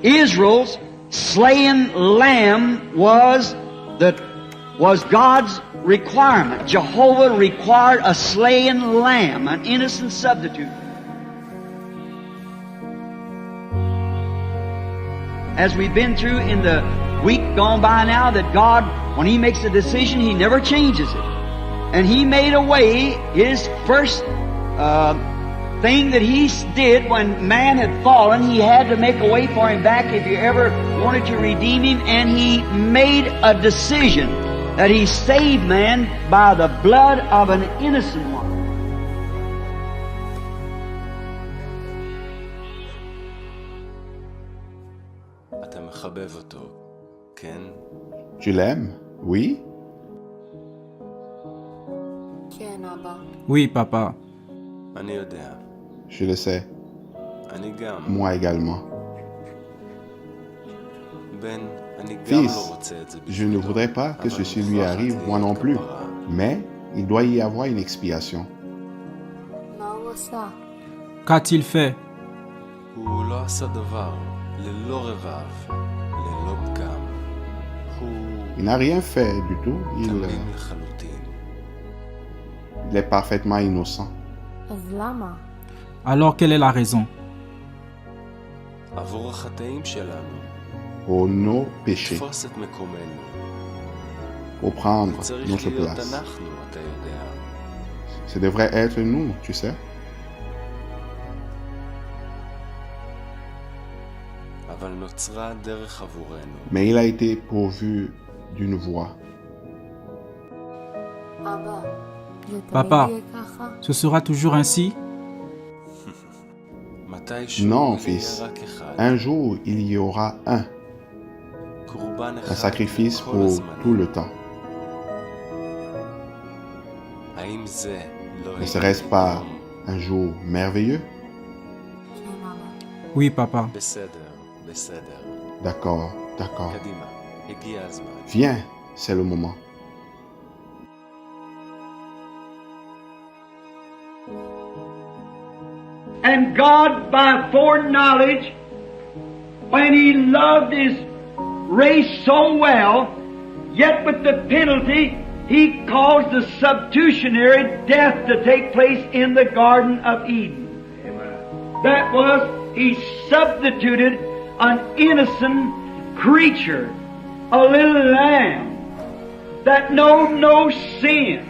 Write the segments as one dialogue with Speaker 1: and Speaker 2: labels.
Speaker 1: Israel's slain lamb was God's requirement. Jehovah required a slain lamb, an innocent substitute. As we've been through in the week gone by now, that God, when He makes a decision, He never changes it. And He made a way, His first thing that He did when man had fallen, He had to make a way for him back if you ever wanted to redeem him, and He made a decision that He saved man by the blood of an innocent one.
Speaker 2: Tu l'aimes? Oui?
Speaker 3: Oui, papa.
Speaker 2: Je le sais. Moi également. Fils, je ne voudrais pas que ceci lui arrive, moi non plus. Mais il doit y avoir une expiation.
Speaker 3: Qu'a-t-il fait?
Speaker 2: Il n'a rien fait du tout. Il est parfaitement innocent.
Speaker 3: Alors quelle est la raison?
Speaker 2: Pour nos péchés. Pour prendre notre place. Ce devrait être nous, tu sais. Mais il a été pourvu d'une voie.
Speaker 3: Papa, ce sera toujours ainsi?
Speaker 2: Non, fils. Un jour, il y aura un sacrifice pour tout le temps. Ne serait-ce pas un jour merveilleux?
Speaker 3: Oui, papa.
Speaker 2: D'accord, d'accord. Viens, c'est le moment.
Speaker 1: And God, by foreknowledge, when He loved His race so well, yet with the penalty, He caused the substitutionary death to take place in the Garden of Eden. That was, He substituted an innocent creature, a little lamb, that knowed no sin.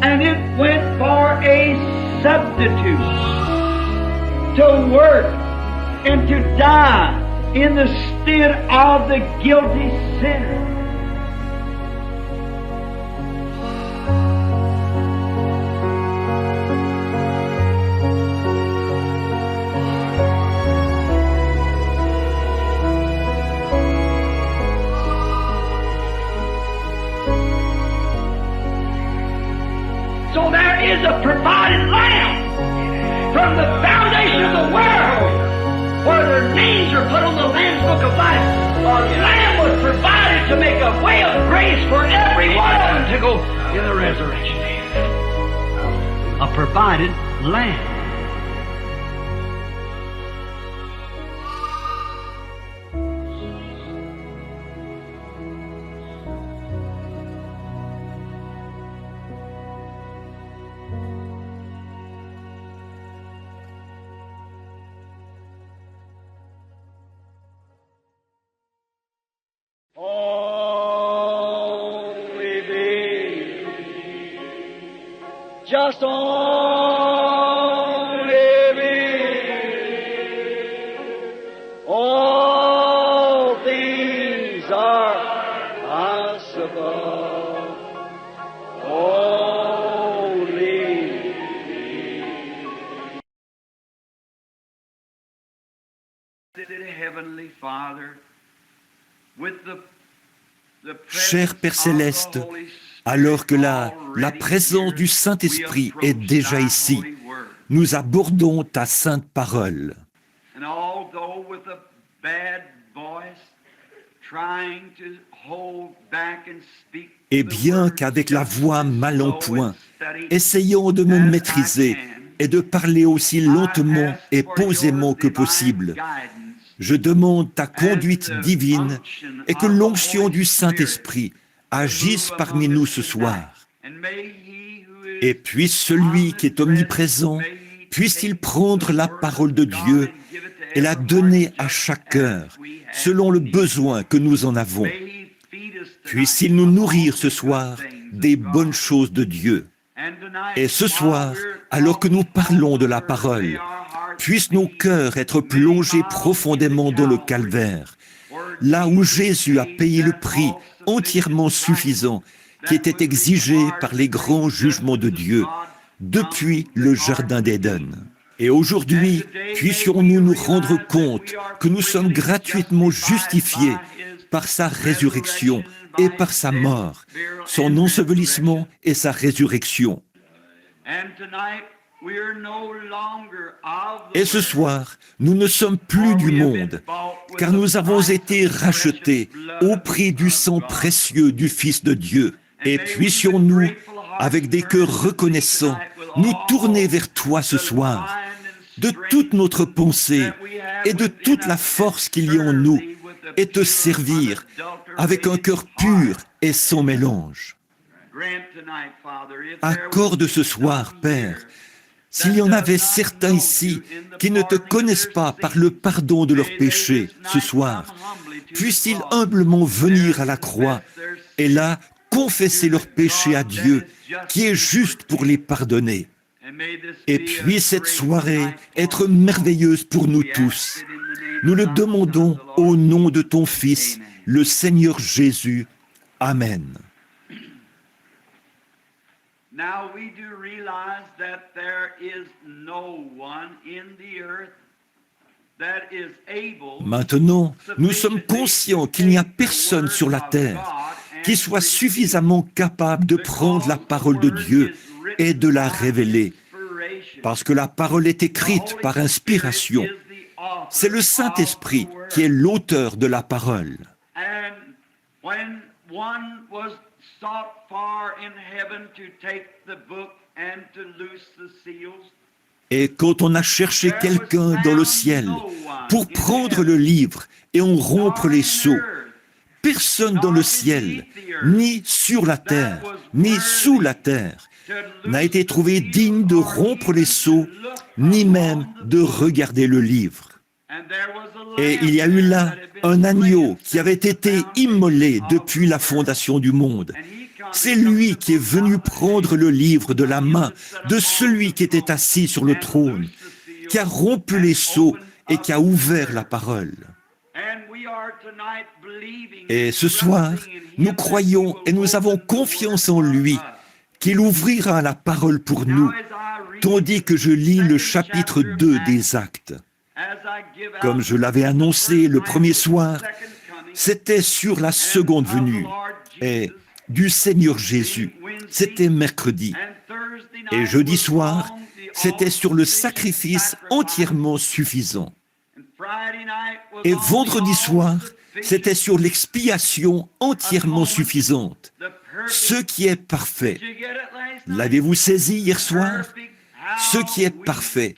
Speaker 1: And it went for a substitute to work and to die in the stead of the guilty sinner. So there is a provided lamb from the foundation of the world, where their names are put on the Lamb's Book of Life. A lamb was provided to make a way of grace for every one of them to go in the resurrection. A provided lamb. Just only believe. All things are possible. Only believe. Heavenly Father, with the
Speaker 4: Cher Père Céleste, alors que la présence du Saint-Esprit est déjà ici, nous abordons ta sainte parole. Et bien qu'avec la voix mal en point, essayons de me maîtriser et de parler aussi lentement et posément que possible, Je demande ta conduite divine et que l'onction du Saint-Esprit agisse parmi nous ce soir. Et puisse celui qui est omniprésent, puisse-t-il prendre la parole de Dieu et la donner à chaque cœur, selon le besoin que nous en avons. Puisse-t-il nous nourrir ce soir des bonnes choses de Dieu. Et ce soir, alors que nous parlons de la parole, puissent nos cœurs être plongés profondément dans le calvaire, là où Jésus a payé le prix entièrement suffisant qui était exigé par les grands jugements de Dieu depuis le Jardin d'Éden. Et aujourd'hui, puissions-nous nous rendre compte que nous sommes gratuitement justifiés par sa résurrection et par sa mort, son ensevelissement et sa résurrection. Et ce soir, nous ne sommes plus du monde, car nous avons été rachetés au prix du sang précieux du Fils de Dieu. Et puissions-nous, avec des cœurs reconnaissants, nous tourner vers toi ce soir, de toute notre pensée et de toute la force qu'il y a en nous, et te servir avec un cœur pur et sans mélange. Accorde ce soir, Père, s'il y en avait certains ici qui ne te connaissent pas par le pardon de leurs péchés ce soir, puissent-ils humblement venir à la croix et là confesser leurs péchés à Dieu, qui est juste pour les pardonner. Et puisse cette soirée être merveilleuse pour nous tous. Nous le demandons au nom de ton Fils, le Seigneur Jésus. Amen.
Speaker 1: Now we do realize that there is no one in the earth that is able.
Speaker 4: Maintenant, nous sommes conscients qu'il n'y a personne sur la terre qui soit suffisamment capable de prendre la parole de Dieu et de la révéler, parce que la parole est écrite par inspiration. C'est le Saint-Esprit qui est l'auteur de la parole. Et quand on a cherché quelqu'un dans le ciel pour prendre le livre et en rompre les sceaux, personne dans le ciel, ni sur la terre, ni sous la terre, n'a été trouvé digne de rompre les sceaux, ni même de regarder le livre. Et il y a eu là un agneau qui avait été immolé depuis la fondation du monde. C'est lui qui est venu prendre le livre de la main de celui qui était assis sur le trône, qui a rompu les sceaux et qui a ouvert la parole. Et ce soir, nous croyons et nous avons confiance en lui, qu'il ouvrira la parole pour nous, tandis que je lis le chapitre 2 des Actes. Comme je l'avais annoncé le premier soir, c'était sur la seconde venue et du Seigneur Jésus. C'était mercredi. Et jeudi soir, c'était sur le sacrifice entièrement suffisant. Et vendredi soir, c'était sur l'expiation entièrement suffisante, ce qui est parfait. L'avez-vous saisi hier soir? Ce qui est parfait.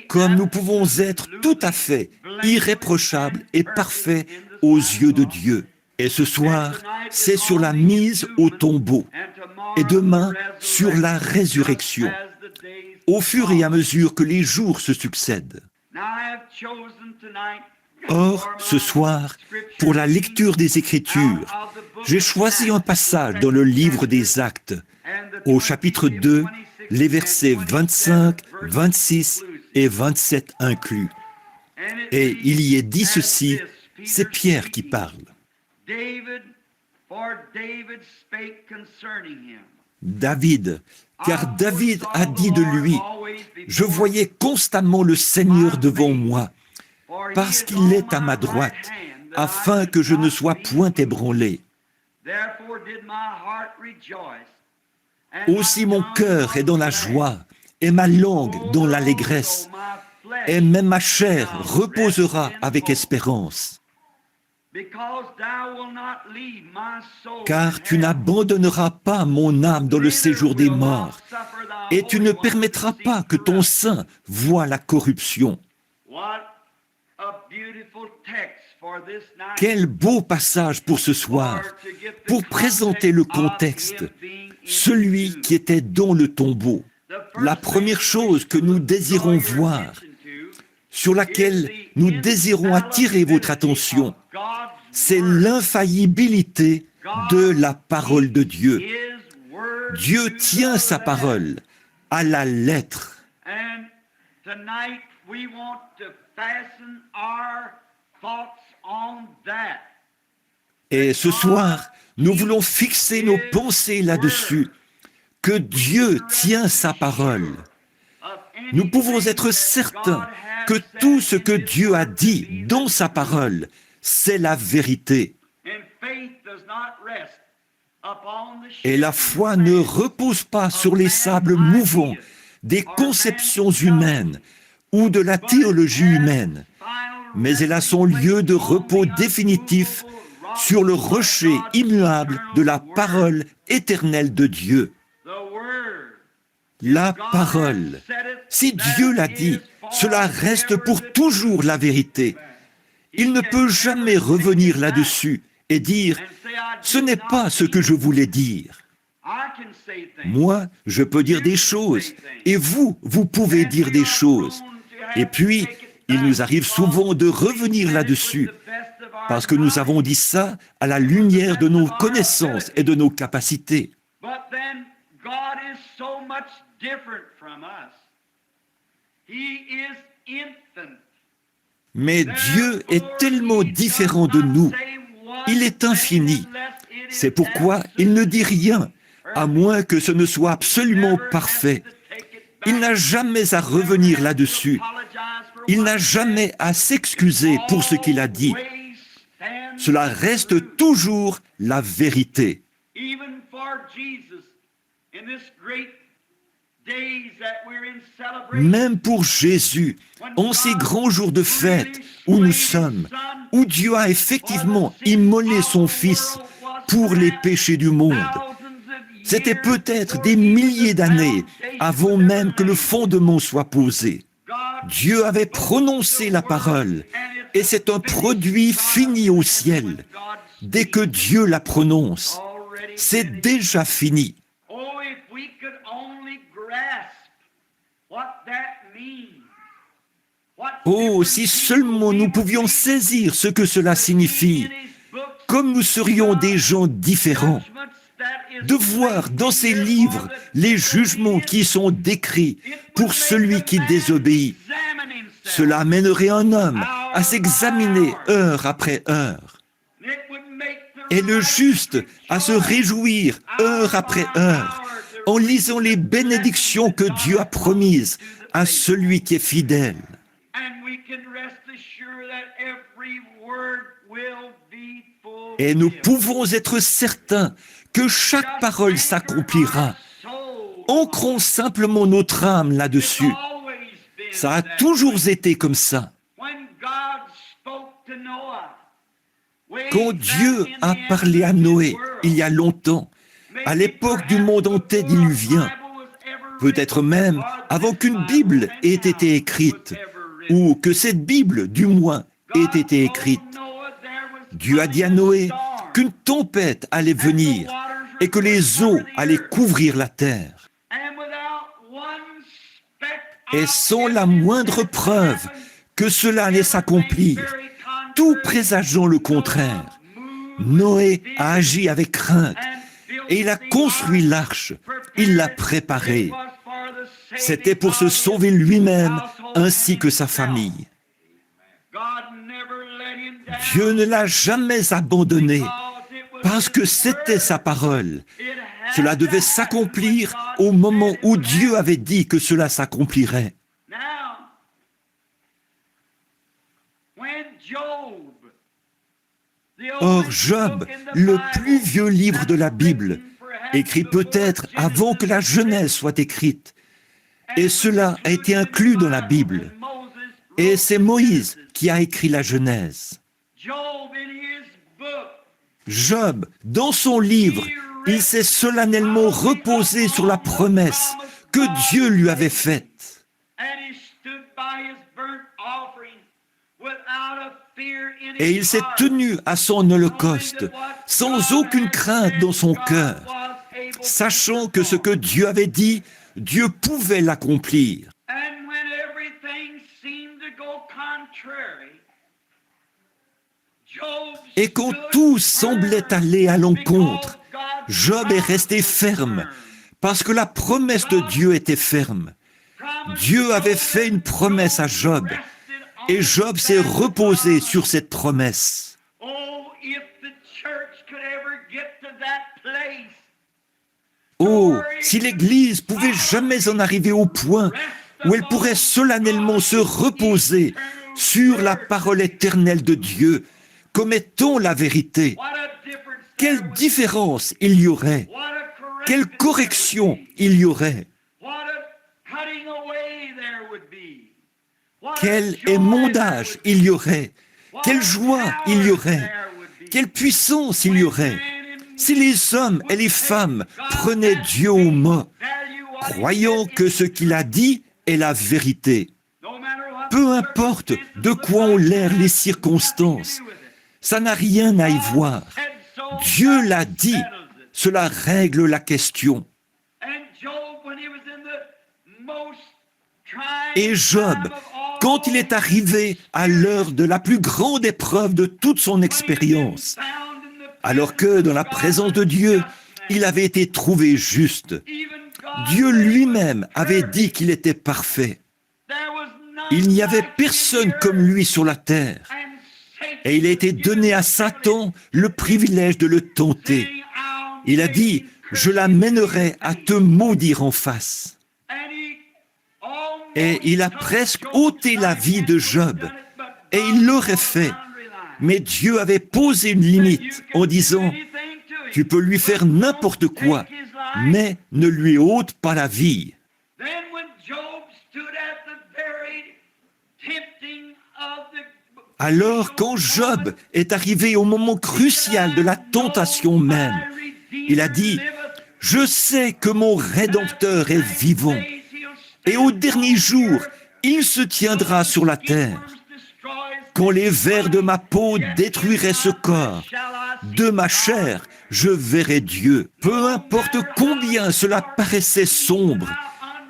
Speaker 4: Comme nous pouvons être tout à fait irréprochables et parfaits aux yeux de Dieu. Et ce soir, c'est sur la mise au tombeau. Et demain, sur la résurrection. Au fur et à mesure que les jours se succèdent. Or, ce soir, pour la lecture des Écritures, j'ai choisi un passage dans le livre des Actes, au chapitre 2, les versets 25, 26 et 27 inclus. Et il y est dit ceci, c'est Pierre qui parle. David, car David a dit de lui, « Je voyais constamment le Seigneur devant moi, parce qu'il est à ma droite, afin que je ne sois point ébranlé. Aussi mon cœur est dans la joie, et ma langue dans l'allégresse, et même ma chair reposera avec espérance. Car tu n'abandonneras pas mon âme dans le séjour des morts, et tu ne permettras pas que ton sein voie la corruption. Quel beau passage pour ce soir, pour présenter le contexte, celui qui était dans le tombeau. La première chose que nous désirons voir, sur laquelle nous désirons attirer votre attention, c'est l'infaillibilité de la parole de Dieu. Dieu tient sa parole à la lettre. Et ce soir, nous voulons fixer nos pensées là-dessus, que Dieu tient sa parole. Nous pouvons être certains que tout ce que Dieu a dit dans sa parole, c'est la vérité. Et la foi ne repose pas sur les sables mouvants des conceptions humaines ou de la théologie humaine, mais elle a son lieu de repos définitif sur le rocher immuable de la parole éternelle de Dieu. La parole, si Dieu l'a dit, cela reste pour toujours la vérité. Il ne peut jamais revenir là-dessus et dire « ce n'est pas ce que je voulais dire ». Moi, je peux dire des choses, et vous pouvez dire des choses. Et puis, il nous arrive souvent de revenir là-dessus, parce que nous avons dit ça à la lumière de nos connaissances et de nos capacités. Mais Dieu est tellement différent de nous. Il est infini. C'est pourquoi il ne dit rien, à moins que ce ne soit absolument parfait. Il n'a jamais à revenir là-dessus. Il n'a jamais à s'excuser pour ce qu'il a dit. Cela reste toujours la vérité. Même pour Jésus, en ces grands jours de fête où nous sommes, où Dieu a effectivement immolé son Fils pour les péchés du monde, c'était peut-être des milliers d'années avant même que le fondement soit posé. Dieu avait prononcé la parole, et c'est un produit fini au ciel. Dès que Dieu la prononce, c'est déjà fini. Oh, si seulement nous pouvions saisir ce que cela signifie, comme nous serions des gens différents. De voir dans ces livres les jugements qui sont décrits pour celui qui désobéit. Cela amènerait un homme à s'examiner heure après heure. Et le juste à se réjouir heure après heure en lisant les bénédictions que Dieu a promises à celui qui est fidèle. Et nous pouvons être certains que chaque parole s'accomplira. Ancrons simplement notre âme là-dessus. Ça a toujours été comme ça. Quand Dieu a parlé à Noé, il y a longtemps, à l'époque du monde antédiluvien, peut-être même avant qu'une Bible ait été écrite, ou que cette Bible, du moins, ait été écrite. Dieu a dit à Noé qu'une tempête allait venir et que les eaux allaient couvrir la terre. Et sans la moindre preuve que cela allait s'accomplir, tout présageant le contraire, Noé a agi avec crainte et il a construit l'arche, il l'a préparée. C'était pour se sauver lui-même ainsi que sa famille. Dieu ne l'a jamais abandonné parce que c'était sa parole. Cela devait s'accomplir au moment où Dieu avait dit que cela s'accomplirait. Or, Job, le plus vieux livre de la Bible, écrit peut-être avant que la Genèse soit écrite, et cela a été inclus dans la Bible. Et c'est Moïse qui a écrit la Genèse. Job, dans son livre, il s'est solennellement reposé sur la promesse que Dieu lui avait faite. Et il s'est tenu à son holocauste sans aucune crainte dans son cœur, sachant que ce que Dieu avait dit, Dieu pouvait l'accomplir. Et quand tout semblait aller à l'encontre, Job est resté ferme, parce que la promesse de Dieu était ferme. Dieu avait fait une promesse à Job, et Job s'est reposé sur cette promesse. Oh, si l'Église pouvait jamais en arriver au point où elle pourrait solennellement se reposer sur la parole éternelle de Dieu, comme étant la vérité, quelle différence il y aurait, quelle correction il y aurait, quel émondage il y aurait, quelle joie il y aurait, quelle puissance il y aurait, si les hommes et les femmes prenaient Dieu au mot, croyant que ce qu'il a dit est la vérité. Peu importe de quoi ont l'air les circonstances, ça n'a rien à y voir. Dieu l'a dit, cela règle la question. Et Job, quand il est arrivé à l'heure de la plus grande épreuve de toute son expérience, alors que dans la présence de Dieu, il avait été trouvé juste, Dieu lui-même avait dit qu'il était parfait. Il n'y avait personne comme lui sur la terre. Et il a été donné à Satan le privilège de le tenter. Il a dit, je l'amènerai à te maudire en face. Et il a presque ôté la vie de Job. Et il l'aurait fait. Mais Dieu avait posé une limite en disant, tu peux lui faire n'importe quoi, mais ne lui ôte pas la vie. Alors, quand Job est arrivé au moment crucial de la tentation même, il a dit, « Je sais que mon Rédempteur est vivant, et au dernier jour, il se tiendra sur la terre. Quand les vers de ma peau détruiraient ce corps, de ma chair, je verrai Dieu. Peu importe combien cela paraissait sombre,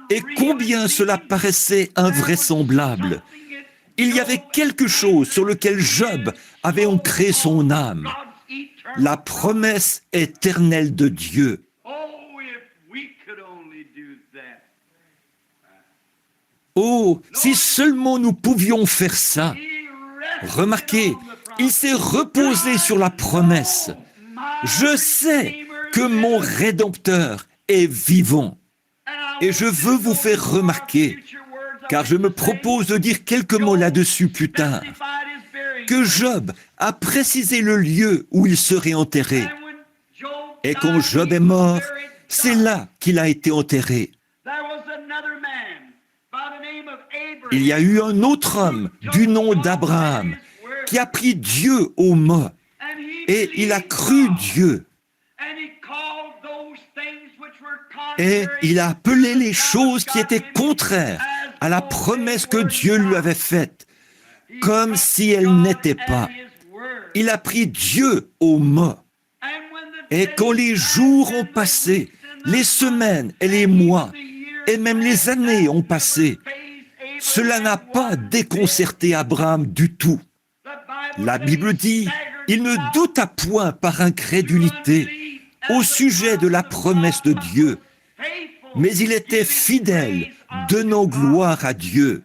Speaker 4: et combien cela paraissait invraisemblable, il y avait quelque chose sur lequel Job avait ancré son âme, la promesse éternelle de Dieu. Oh, si seulement nous pouvions faire ça. Remarquez, il s'est reposé sur la promesse. Je sais que mon Rédempteur est vivant. Et je veux vous faire remarquer, car je me propose de dire quelques mots là-dessus plus tard, que Job a précisé le lieu où il serait enterré. Et quand Job est mort, c'est là qu'il a été enterré. Il y a eu un autre homme du nom d'Abraham qui a pris Dieu au mot et il a cru Dieu. Et il a appelé les choses qui étaient contraires à la promesse que Dieu lui avait faite, comme si elles n'étaient pas. Il a pris Dieu au mot. Et quand les jours ont passé, les semaines et les mois, et même les années ont passé, cela n'a pas déconcerté Abraham du tout. La Bible dit, il ne douta point par incrédulité au sujet de la promesse de Dieu, mais il était fidèle, donnant gloire à Dieu.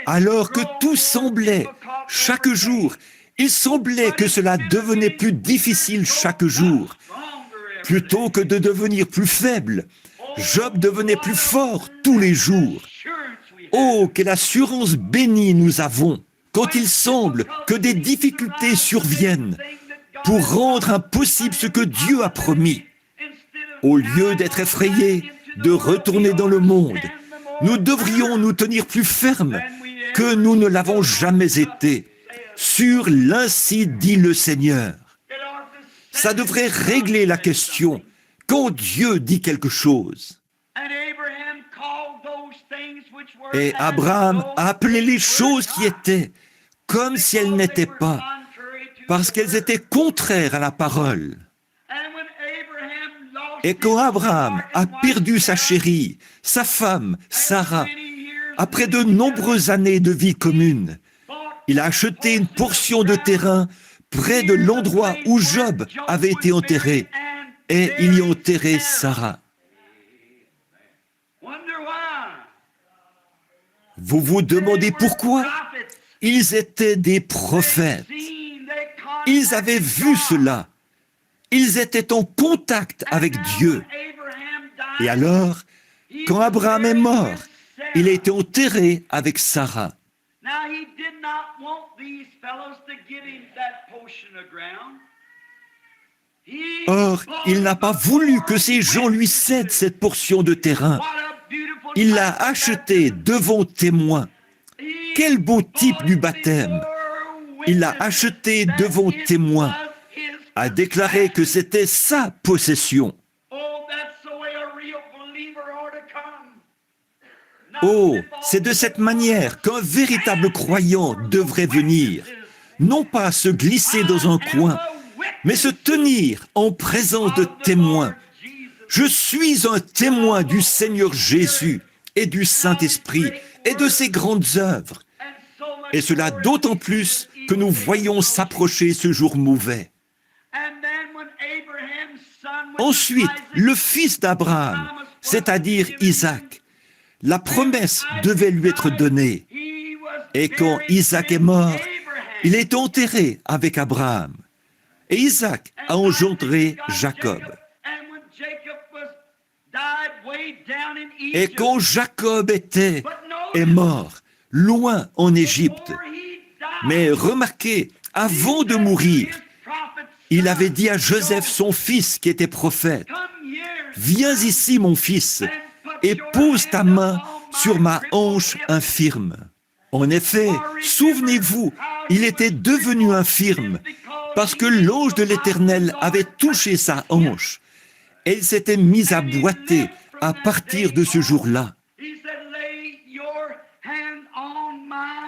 Speaker 4: Alors que tout semblait, chaque jour, il semblait que cela devenait plus difficile chaque jour. Plutôt que de devenir plus faible, Job devenait plus fort tous les jours. Oh, quelle assurance bénie nous avons quand il semble que des difficultés surviennent pour rendre impossible ce que Dieu a promis. Au lieu d'être effrayés, de retourner dans le monde, nous devrions nous tenir plus fermes que nous ne l'avons jamais été sur l'ainsi dit le Seigneur. Ça devrait régler la question quand Dieu dit quelque chose. Et Abraham a appelé les choses qui étaient comme si elles n'étaient pas, parce qu'elles étaient contraires à la parole. Et quand Abraham a perdu sa chérie, sa femme, Sarah, après de nombreuses années de vie commune, il a acheté une portion de terrain près de l'endroit où Job avait été enterré, et il y a enterré Sarah. Vous vous demandez pourquoi? Ils étaient des prophètes. Ils avaient vu cela. Ils étaient en contact avec Dieu. Et alors, quand Abraham est mort, il a été enterré avec Sarah. Or, il n'a pas voulu que ces gens lui cèdent cette portion de terrain. Il l'a acheté devant témoins. Quel beau type du baptême! Il l'a acheté devant témoins, a déclaré que c'était sa possession. Oh, c'est de cette manière qu'un véritable croyant devrait venir, non pas se glisser dans un coin, mais se tenir en présence de témoins. Je suis un témoin du Seigneur Jésus et du Saint-Esprit et de ses grandes œuvres. Et cela d'autant plus que nous voyons s'approcher ce jour mauvais. Ensuite, le fils d'Abraham, c'est-à-dire Isaac, la promesse devait lui être donnée. Et quand Isaac est mort, il est enterré avec Abraham. Et Isaac a engendré Jacob. Et quand Jacob est mort, loin en Égypte, mais remarquez, avant de mourir, il avait dit à Joseph, son fils, qui était prophète, « Viens ici, mon fils, et pose ta main sur ma hanche infirme. » En effet, souvenez-vous, il était devenu infirme parce que l'ange de l'Éternel avait touché sa hanche. Et il s'était mis à boiter à partir de ce jour-là.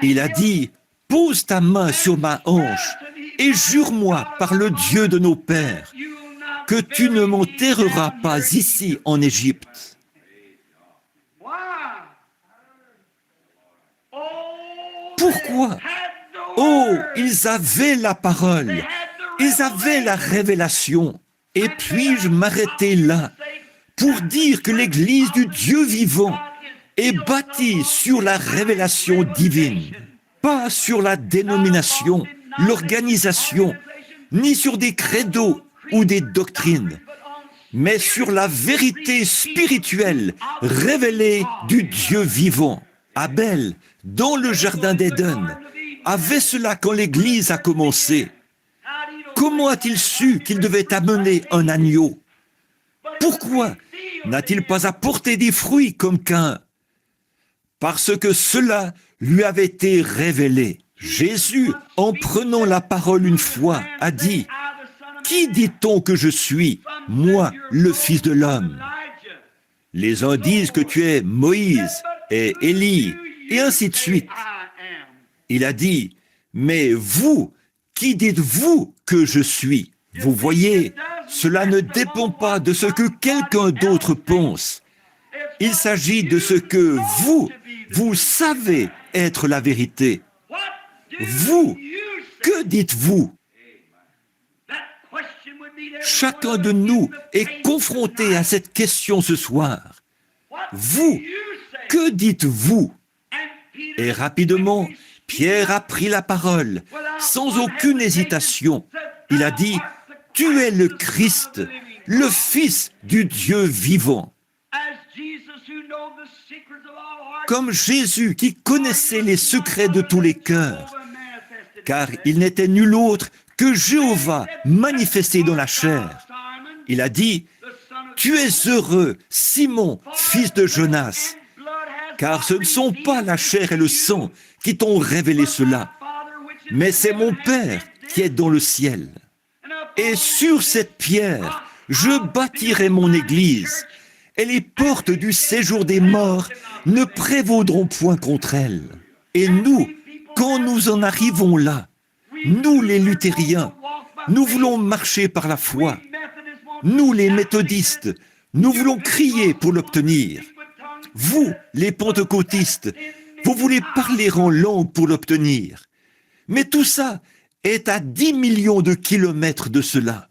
Speaker 4: Il a dit, « Pose ta main sur ma hanche et jure-moi par le Dieu de nos pères que tu ne m'enterreras pas ici en Égypte. » Pourquoi? Oh, ils avaient la parole, ils avaient la révélation. Et puis-je m'arrêter là pour dire que l'Église du Dieu vivant est bâtie sur la révélation divine, pas sur la dénomination, l'organisation, ni sur des credos ou des doctrines, mais sur la vérité spirituelle révélée du Dieu vivant. Abel, dans le jardin d'Éden, avait cela quand l'Église a commencé. Comment a-t-il su qu'il devait amener un agneau? Pourquoi n'a-t-il pas apporté des fruits comme Caïn? Parce que cela lui avait été révélé. Jésus, en prenant la parole une fois, a dit, « Qui dit-on que je suis, moi, le Fils de l'homme » Les uns disent que tu es Moïse et Élie, et ainsi de suite. Il a dit, « Mais vous, qui dites-vous que je suis ?» Vous voyez, cela ne dépend pas de ce que quelqu'un d'autre pense. Il s'agit de ce que vous savez être la vérité. Vous, que dites-vous? Chacun de nous est confronté à cette question ce soir. Vous, que dites-vous? Et rapidement, Pierre a pris la parole, sans aucune hésitation. Il a dit, « Tu es le Christ, le Fils du Dieu vivant. » Comme Jésus qui connaissait les secrets de tous les cœurs, car il n'était nul autre que Jéhovah manifesté dans la chair. Il a dit, « Tu es heureux, Simon, fils de Jonas, car ce ne sont pas la chair et le sang qui t'ont révélé cela, mais c'est mon Père qui est dans le ciel. Et sur cette pierre, je bâtirai mon église, et les portes du séjour des morts ne prévaudront point contre elle. Et nous, quand nous en arrivons là, nous les luthériens, nous voulons marcher par la foi. Nous les méthodistes, nous voulons crier pour l'obtenir. Vous, les pentecôtistes, vous voulez parler en langue pour l'obtenir. Mais tout ça est à 10 millions de kilomètres de cela.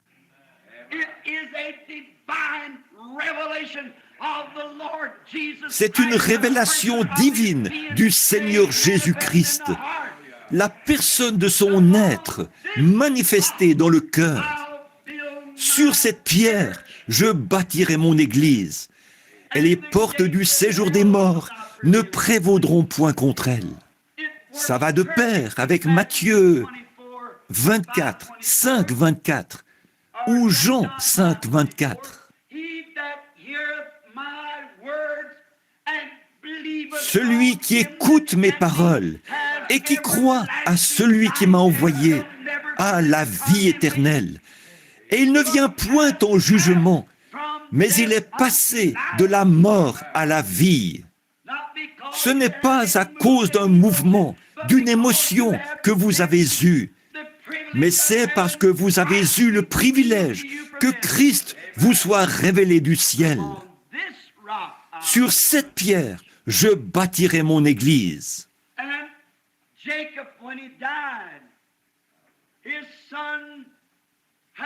Speaker 4: C'est une révélation divine du Seigneur Jésus-Christ, la personne de son être manifestée dans le cœur. Sur cette pierre, je bâtirai mon église, et les portes du séjour des morts ne prévaudront point contre elle. Ça va de pair avec Matthieu 24, 5, 24, ou Jean 5, 24. Celui qui écoute mes paroles et qui croit à celui qui m'a envoyé a la vie éternelle. Et il ne vient point en jugement, mais il est passé de la mort à la vie. Ce n'est pas à cause d'un mouvement, d'une émotion que vous avez eue, mais c'est parce que vous avez eu le privilège que Christ vous soit révélé du ciel. Sur cette pierre, je bâtirai mon église.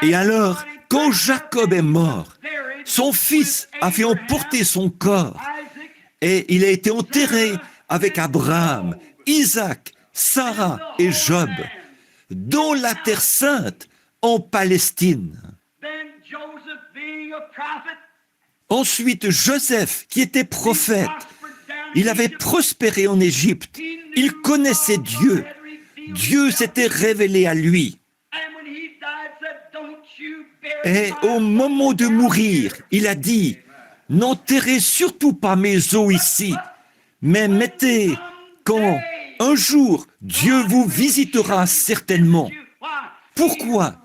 Speaker 4: Et alors, quand Jacob est mort, son fils a fait emporter son corps et il a été enterré avec Abraham, Isaac, Sarah et Job dans la Terre Sainte en Palestine. Ensuite, Joseph, qui était prophète, il avait prospéré en Égypte. Il connaissait Dieu. Dieu s'était révélé à lui. Et au moment de mourir, il a dit, « N'enterrez surtout pas mes os ici, mais mettez quand un jour Dieu vous visitera certainement. » Pourquoi ?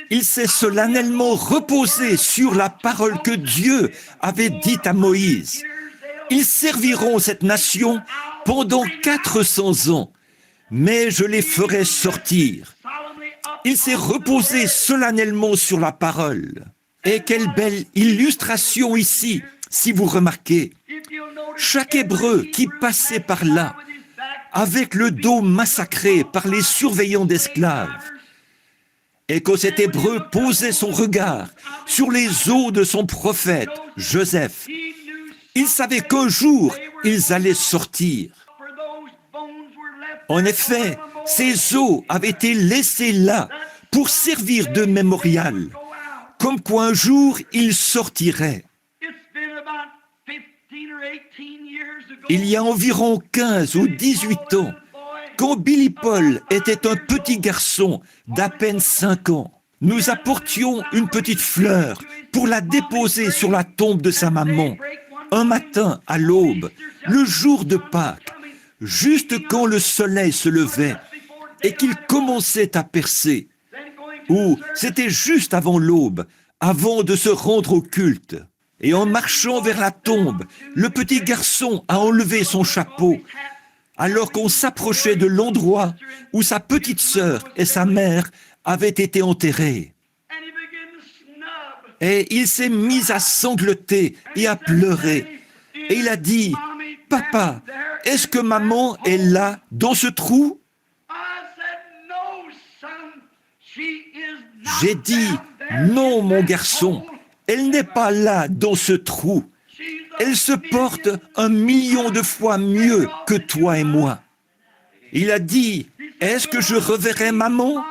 Speaker 4: Il s'est solennellement reposé sur la parole que Dieu avait dite à Moïse. Ils serviront cette nation pendant 400 ans, mais je les ferai sortir. Il s'est reposé solennellement sur la parole. Et quelle belle illustration ici, si vous remarquez. Chaque Hébreu qui passait par là, avec le dos massacré par les surveillants d'esclaves, et quand cet Hébreu posait son regard sur les os de son prophète, Joseph, il savait qu'un jour, ils allaient sortir. En effet, ces os avaient été laissés là pour servir de mémorial, comme quoi un jour, ils sortiraient. Il y a environ 15 ou 18 ans, quand Billy Paul était un petit garçon d'à peine 5 ans, nous apportions une petite fleur pour la déposer sur la tombe de sa maman, un matin à l'aube, le jour de Pâques, juste quand le soleil se levait et qu'il commençait à percer, ou c'était juste avant l'aube, avant de se rendre au culte. Et en marchant vers la tombe, le petit garçon a enlevé son chapeau, alors qu'on s'approchait de l'endroit où sa petite sœur et sa mère avaient été enterrées. Et il s'est mis à sangloter et à pleurer. Et il a dit, « Papa, est-ce que maman est là, dans ce trou ?» J'ai dit, « Non, mon garçon, elle n'est pas là, dans ce trou. Elle se porte 1 million de fois mieux que toi et moi. » Il a dit, « Est-ce que je reverrai maman ?»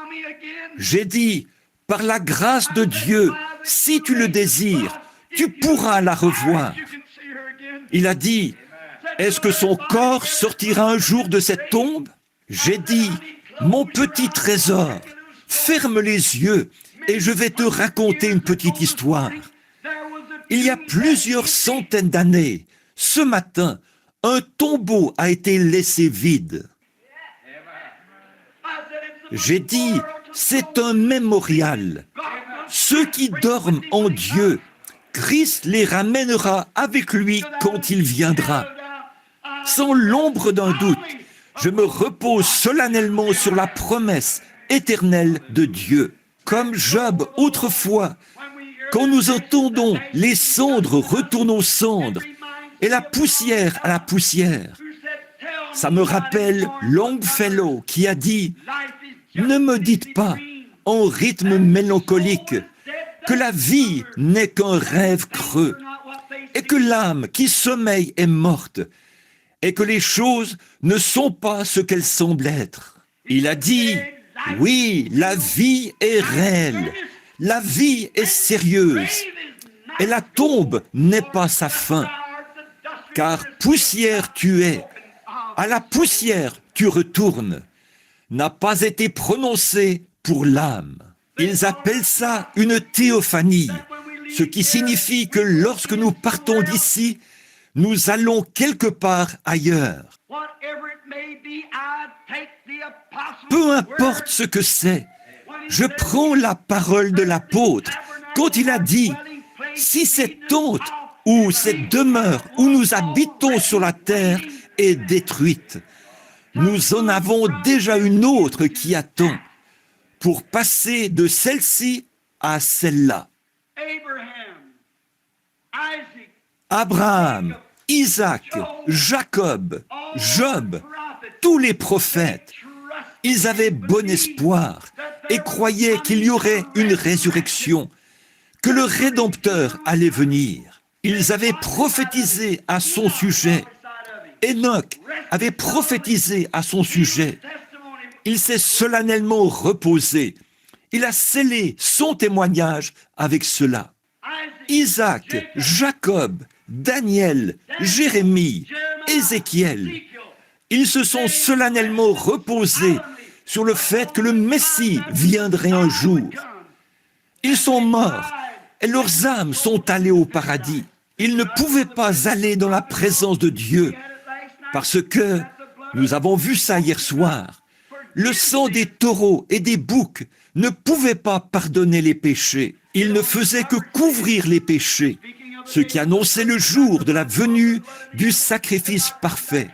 Speaker 4: J'ai dit, « Par la grâce de Dieu, si tu le désires, tu pourras la revoir. » Il a dit, « Est-ce que son corps sortira un jour de cette tombe ?» J'ai dit, « Mon petit trésor, ferme les yeux et je vais te raconter une petite histoire. » Il y a plusieurs centaines d'années, ce matin, un tombeau a été laissé vide. J'ai dit, c'est un mémorial. Ceux qui dorment en Dieu Christ les ramènera avec lui quand il viendra. Sans l'ombre d'un doute, je me repose solennellement sur la promesse éternelle de Dieu. Comme Job autrefois, quand nous entendons les cendres retournent aux cendres et la poussière à la poussière, ça me rappelle Longfellow qui a dit « Ne me dites pas, en rythme mélancolique, que la vie n'est qu'un rêve creux, et que l'âme qui sommeille est morte, et que les choses ne sont pas ce qu'elles semblent être. » Il a dit « Oui, la vie est réelle, la vie est sérieuse, et la tombe n'est pas sa fin, car poussière tu es, à la poussière tu retournes, n'a pas été prononcé pour l'âme. » Ils appellent ça une théophanie, ce qui signifie que lorsque nous partons d'ici, nous allons quelque part ailleurs. Peu importe ce que c'est, je prends la parole de l'apôtre quand il a dit « Si cette tente ou cette demeure où nous habitons sur la terre est détruite, nous en avons déjà une autre qui attend pour passer de celle-ci à celle-là. » Abraham, Isaac, Jacob, Job, tous les prophètes, ils avaient bon espoir et croyaient qu'il y aurait une résurrection, que le Rédempteur allait venir. Ils avaient prophétisé à son sujet. Enoch avait prophétisé à son sujet. Il s'est solennellement reposé. Il a scellé son témoignage avec cela. Isaac, Jacob, Daniel, Jérémie, Ézéchiel, ils se sont solennellement reposés sur le fait que le Messie viendrait un jour. Ils sont morts et leurs âmes sont allées au paradis. Ils ne pouvaient pas aller dans la présence de Dieu parce que, nous avons vu ça hier soir, le sang des taureaux et des boucs ne pouvait pas pardonner les péchés. Il ne faisait que couvrir les péchés, ce qui annonçait le jour de la venue du sacrifice parfait.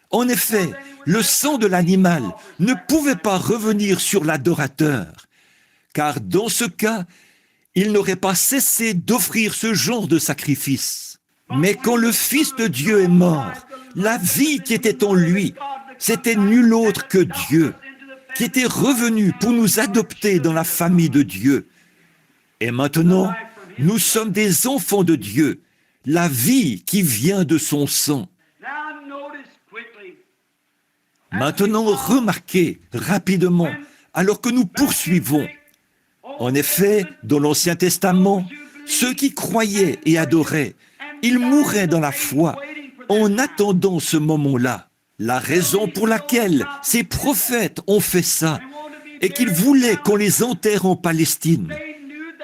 Speaker 4: En effet, le sang de l'animal ne pouvait pas revenir sur l'adorateur, car dans ce cas, il n'aurait pas cessé d'offrir ce genre de sacrifice. Mais quand le Fils de Dieu est mort, la vie qui était en lui, c'était nul autre que Dieu, qui était revenu pour nous adopter dans la famille de Dieu. Et maintenant, nous sommes des enfants de Dieu, la vie qui vient de son sang. Maintenant, remarquez rapidement, alors que nous poursuivons. En effet, dans l'Ancien Testament, ceux qui croyaient et adoraient, ils mouraient dans la foi en attendant ce moment-là. La raison pour laquelle ces prophètes ont fait ça et qu'ils voulaient qu'on les enterre en Palestine,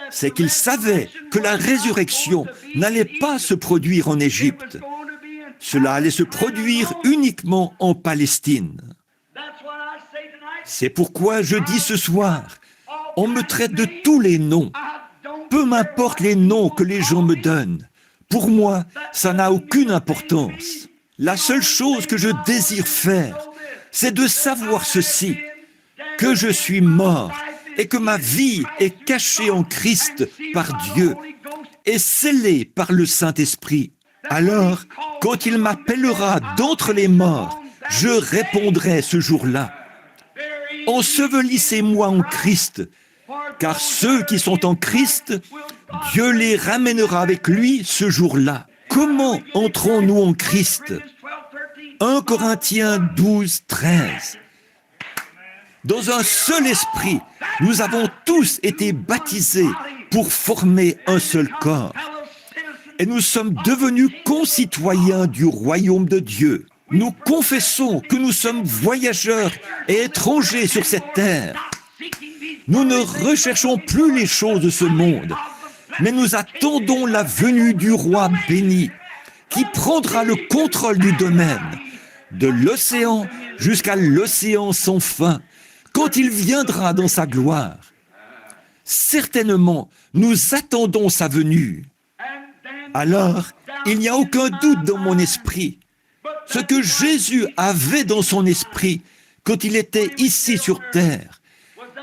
Speaker 4: c'est qu'ils savaient que la résurrection n'allait pas se produire en Égypte. Cela allait se produire uniquement en Palestine. C'est pourquoi je dis ce soir, on me traite de tous les noms. Peu m'importe les noms que les gens me donnent. Pour moi, ça n'a aucune importance. La seule chose que je désire faire, c'est de savoir ceci, que je suis mort et que ma vie est cachée en Christ par Dieu et scellée par le Saint-Esprit. Alors, quand il m'appellera d'entre les morts, je répondrai ce jour-là. Ensevelissez-moi en Christ, car ceux qui sont en Christ, Dieu les ramènera avec lui ce jour-là. Comment entrons-nous en Christ? 1 Corinthiens 12, 13. Dans un seul esprit, nous avons tous été baptisés pour former un seul corps. Et nous sommes devenus concitoyens du royaume de Dieu. Nous confessons que nous sommes voyageurs et étrangers sur cette terre. Nous ne recherchons plus les choses de ce monde, mais nous attendons la venue du roi béni, qui prendra le contrôle du domaine, de l'océan jusqu'à l'océan sans fin, quand il viendra dans sa gloire. Certainement, nous attendons sa venue. Alors, il n'y a aucun doute dans mon esprit. Ce que Jésus avait dans son esprit quand il était ici sur terre,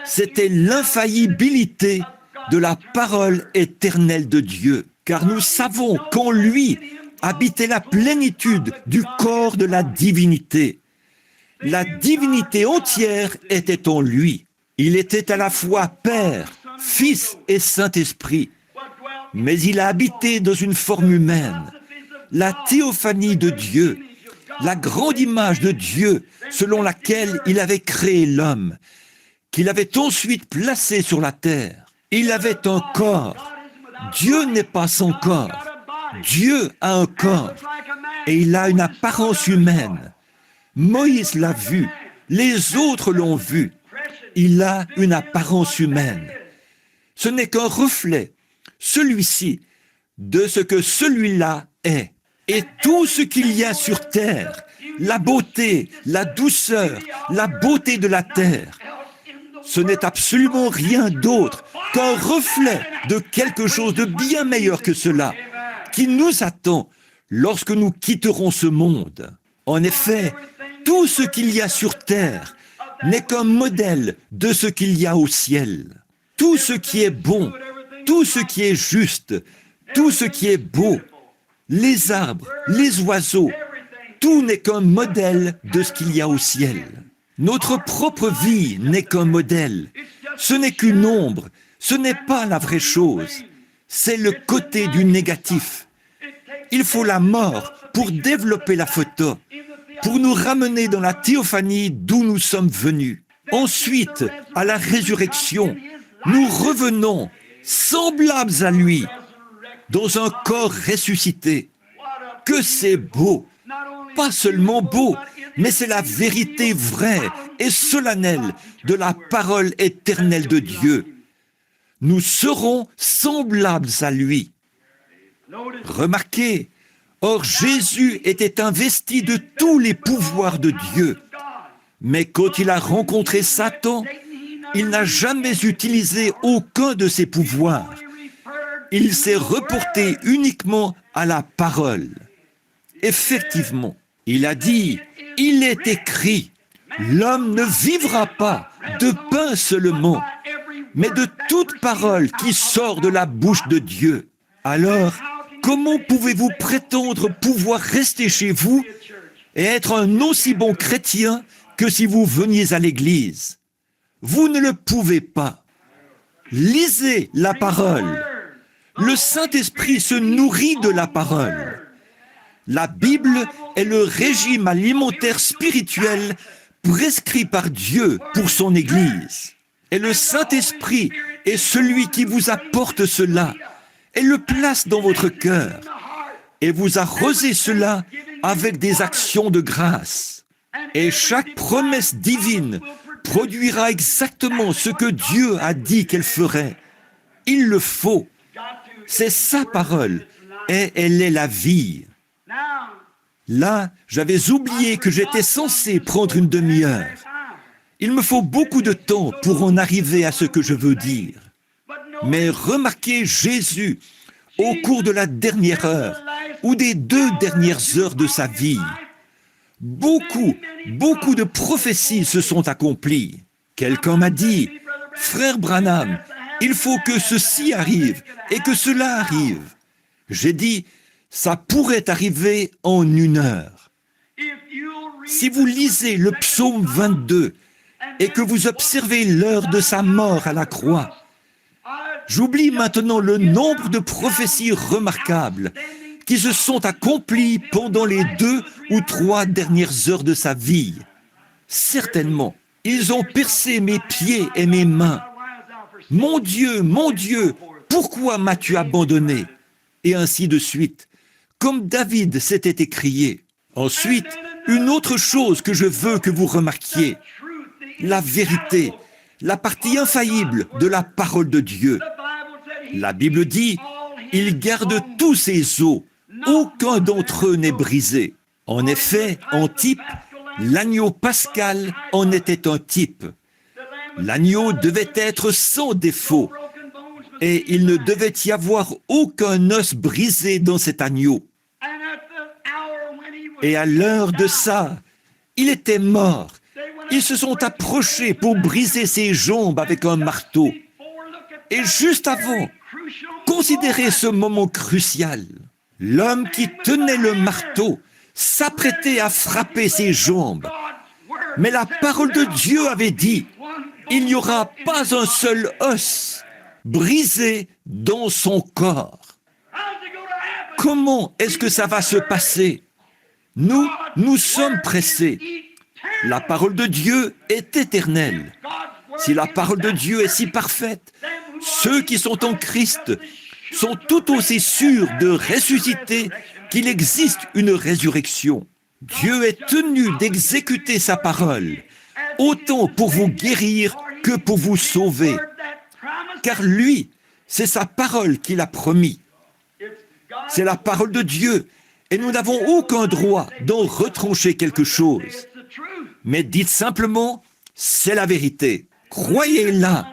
Speaker 4: c'était l'infaillibilité de la parole éternelle de Dieu. Car nous savons qu'en lui habitait la plénitude du corps de la divinité. La divinité entière était en lui. Il était à la fois Père, Fils et Saint-Esprit. Mais il a habité dans une forme humaine. La théophanie de Dieu, la grande image de Dieu selon laquelle il avait créé l'homme, qu'il avait ensuite placé sur la terre. Il avait un corps. Dieu n'est pas sans corps. Dieu a un corps et il a une apparence humaine. Moïse l'a vu, les autres l'ont vu. Il a une apparence humaine. Ce n'est qu'un reflet, celui-ci, de ce que celui-là est. Et tout ce qu'il y a sur terre, la beauté, la douceur, la beauté de la terre, ce n'est absolument rien d'autre qu'un reflet de quelque chose de bien meilleur que cela, qui nous attend lorsque nous quitterons ce monde. En effet, tout ce qu'il y a sur terre n'est qu'un modèle de ce qu'il y a au ciel. Tout ce qui est bon, tout ce qui est juste, tout ce qui est beau, les arbres, les oiseaux, tout n'est qu'un modèle de ce qu'il y a au ciel. Notre propre vie n'est qu'un modèle. Ce n'est qu'une ombre. Ce n'est pas la vraie chose. C'est le côté du négatif. Il faut la mort pour développer la photo, pour nous ramener dans la théophanie d'où nous sommes venus. Ensuite, à la résurrection, nous revenons semblables à lui, dans un corps ressuscité. Que c'est beau! Pas seulement beau, mais c'est la vérité vraie et solennelle de la parole éternelle de Dieu. Nous serons semblables à lui. Remarquez, or Jésus était investi de tous les pouvoirs de Dieu. Mais quand il a rencontré Satan, il n'a jamais utilisé aucun de ses pouvoirs. Il s'est reporté uniquement à la parole. Effectivement, il a dit, « Il est écrit, l'homme ne vivra pas de pain seulement, mais de toute parole qui sort de la bouche de Dieu. » Alors, comment pouvez-vous prétendre pouvoir rester chez vous et être un aussi bon chrétien que si vous veniez à l'église? Vous ne le pouvez pas. Lisez la parole. Le Saint-Esprit se nourrit de la parole. La Bible est le régime alimentaire spirituel prescrit par Dieu pour son Église. Et le Saint-Esprit est celui qui vous apporte cela et le place dans votre cœur et vous arrosez cela avec des actions de grâce. Et chaque promesse divine produira exactement ce que Dieu a dit qu'elle ferait. Il le faut. C'est sa parole et elle est la vie. Là, j'avais oublié que j'étais censé prendre une demi-heure. Il me faut beaucoup de temps pour en arriver à ce que je veux dire. Mais remarquez Jésus au cours de la dernière heure ou des 2 dernières heures de sa vie. Beaucoup de prophéties se sont accomplies. Quelqu'un m'a dit, « Frère Branham, il faut que ceci arrive et que cela arrive. » J'ai dit, ça pourrait arriver en 1 heure. Si vous lisez le psaume 22 et que vous observez l'heure de sa mort à la croix, j'oublie maintenant le nombre de prophéties remarquables qui se sont accomplies pendant les 2 ou 3 dernières heures de sa vie. Certainement, ils ont percé mes pieds et mes mains. Mon Dieu, pourquoi m'as-tu abandonné? Et ainsi de suite, comme David s'était écrié. Ensuite, une autre chose que je veux que vous remarquiez, la vérité, la partie infaillible de la parole de Dieu. La Bible dit, il garde tous ses os, aucun d'entre eux n'est brisé. En effet, en type, l'agneau pascal en était un type. L'agneau devait être sans défaut. Et il ne devait y avoir aucun os brisé dans cet agneau. Et à l'heure de ça, il était mort. Ils se sont approchés pour briser ses jambes avec un marteau. Et juste avant, considérez ce moment crucial. L'homme qui tenait le marteau s'apprêtait à frapper ses jambes. Mais la parole de Dieu avait dit, il n'y aura pas un seul os brisé dans son corps. Comment est-ce que ça va se passer? Nous sommes pressés. La parole de Dieu est éternelle. Si la parole de Dieu est si parfaite, ceux qui sont en Christ sont tout aussi sûrs de ressusciter qu'il existe une résurrection. Dieu est tenu d'exécuter sa parole, autant pour vous guérir que pour vous sauver. Car lui, c'est sa parole qu'il a promis. C'est la parole de Dieu, et nous n'avons aucun droit d'en retrancher quelque chose. Mais dites simplement, c'est la vérité. Croyez-la.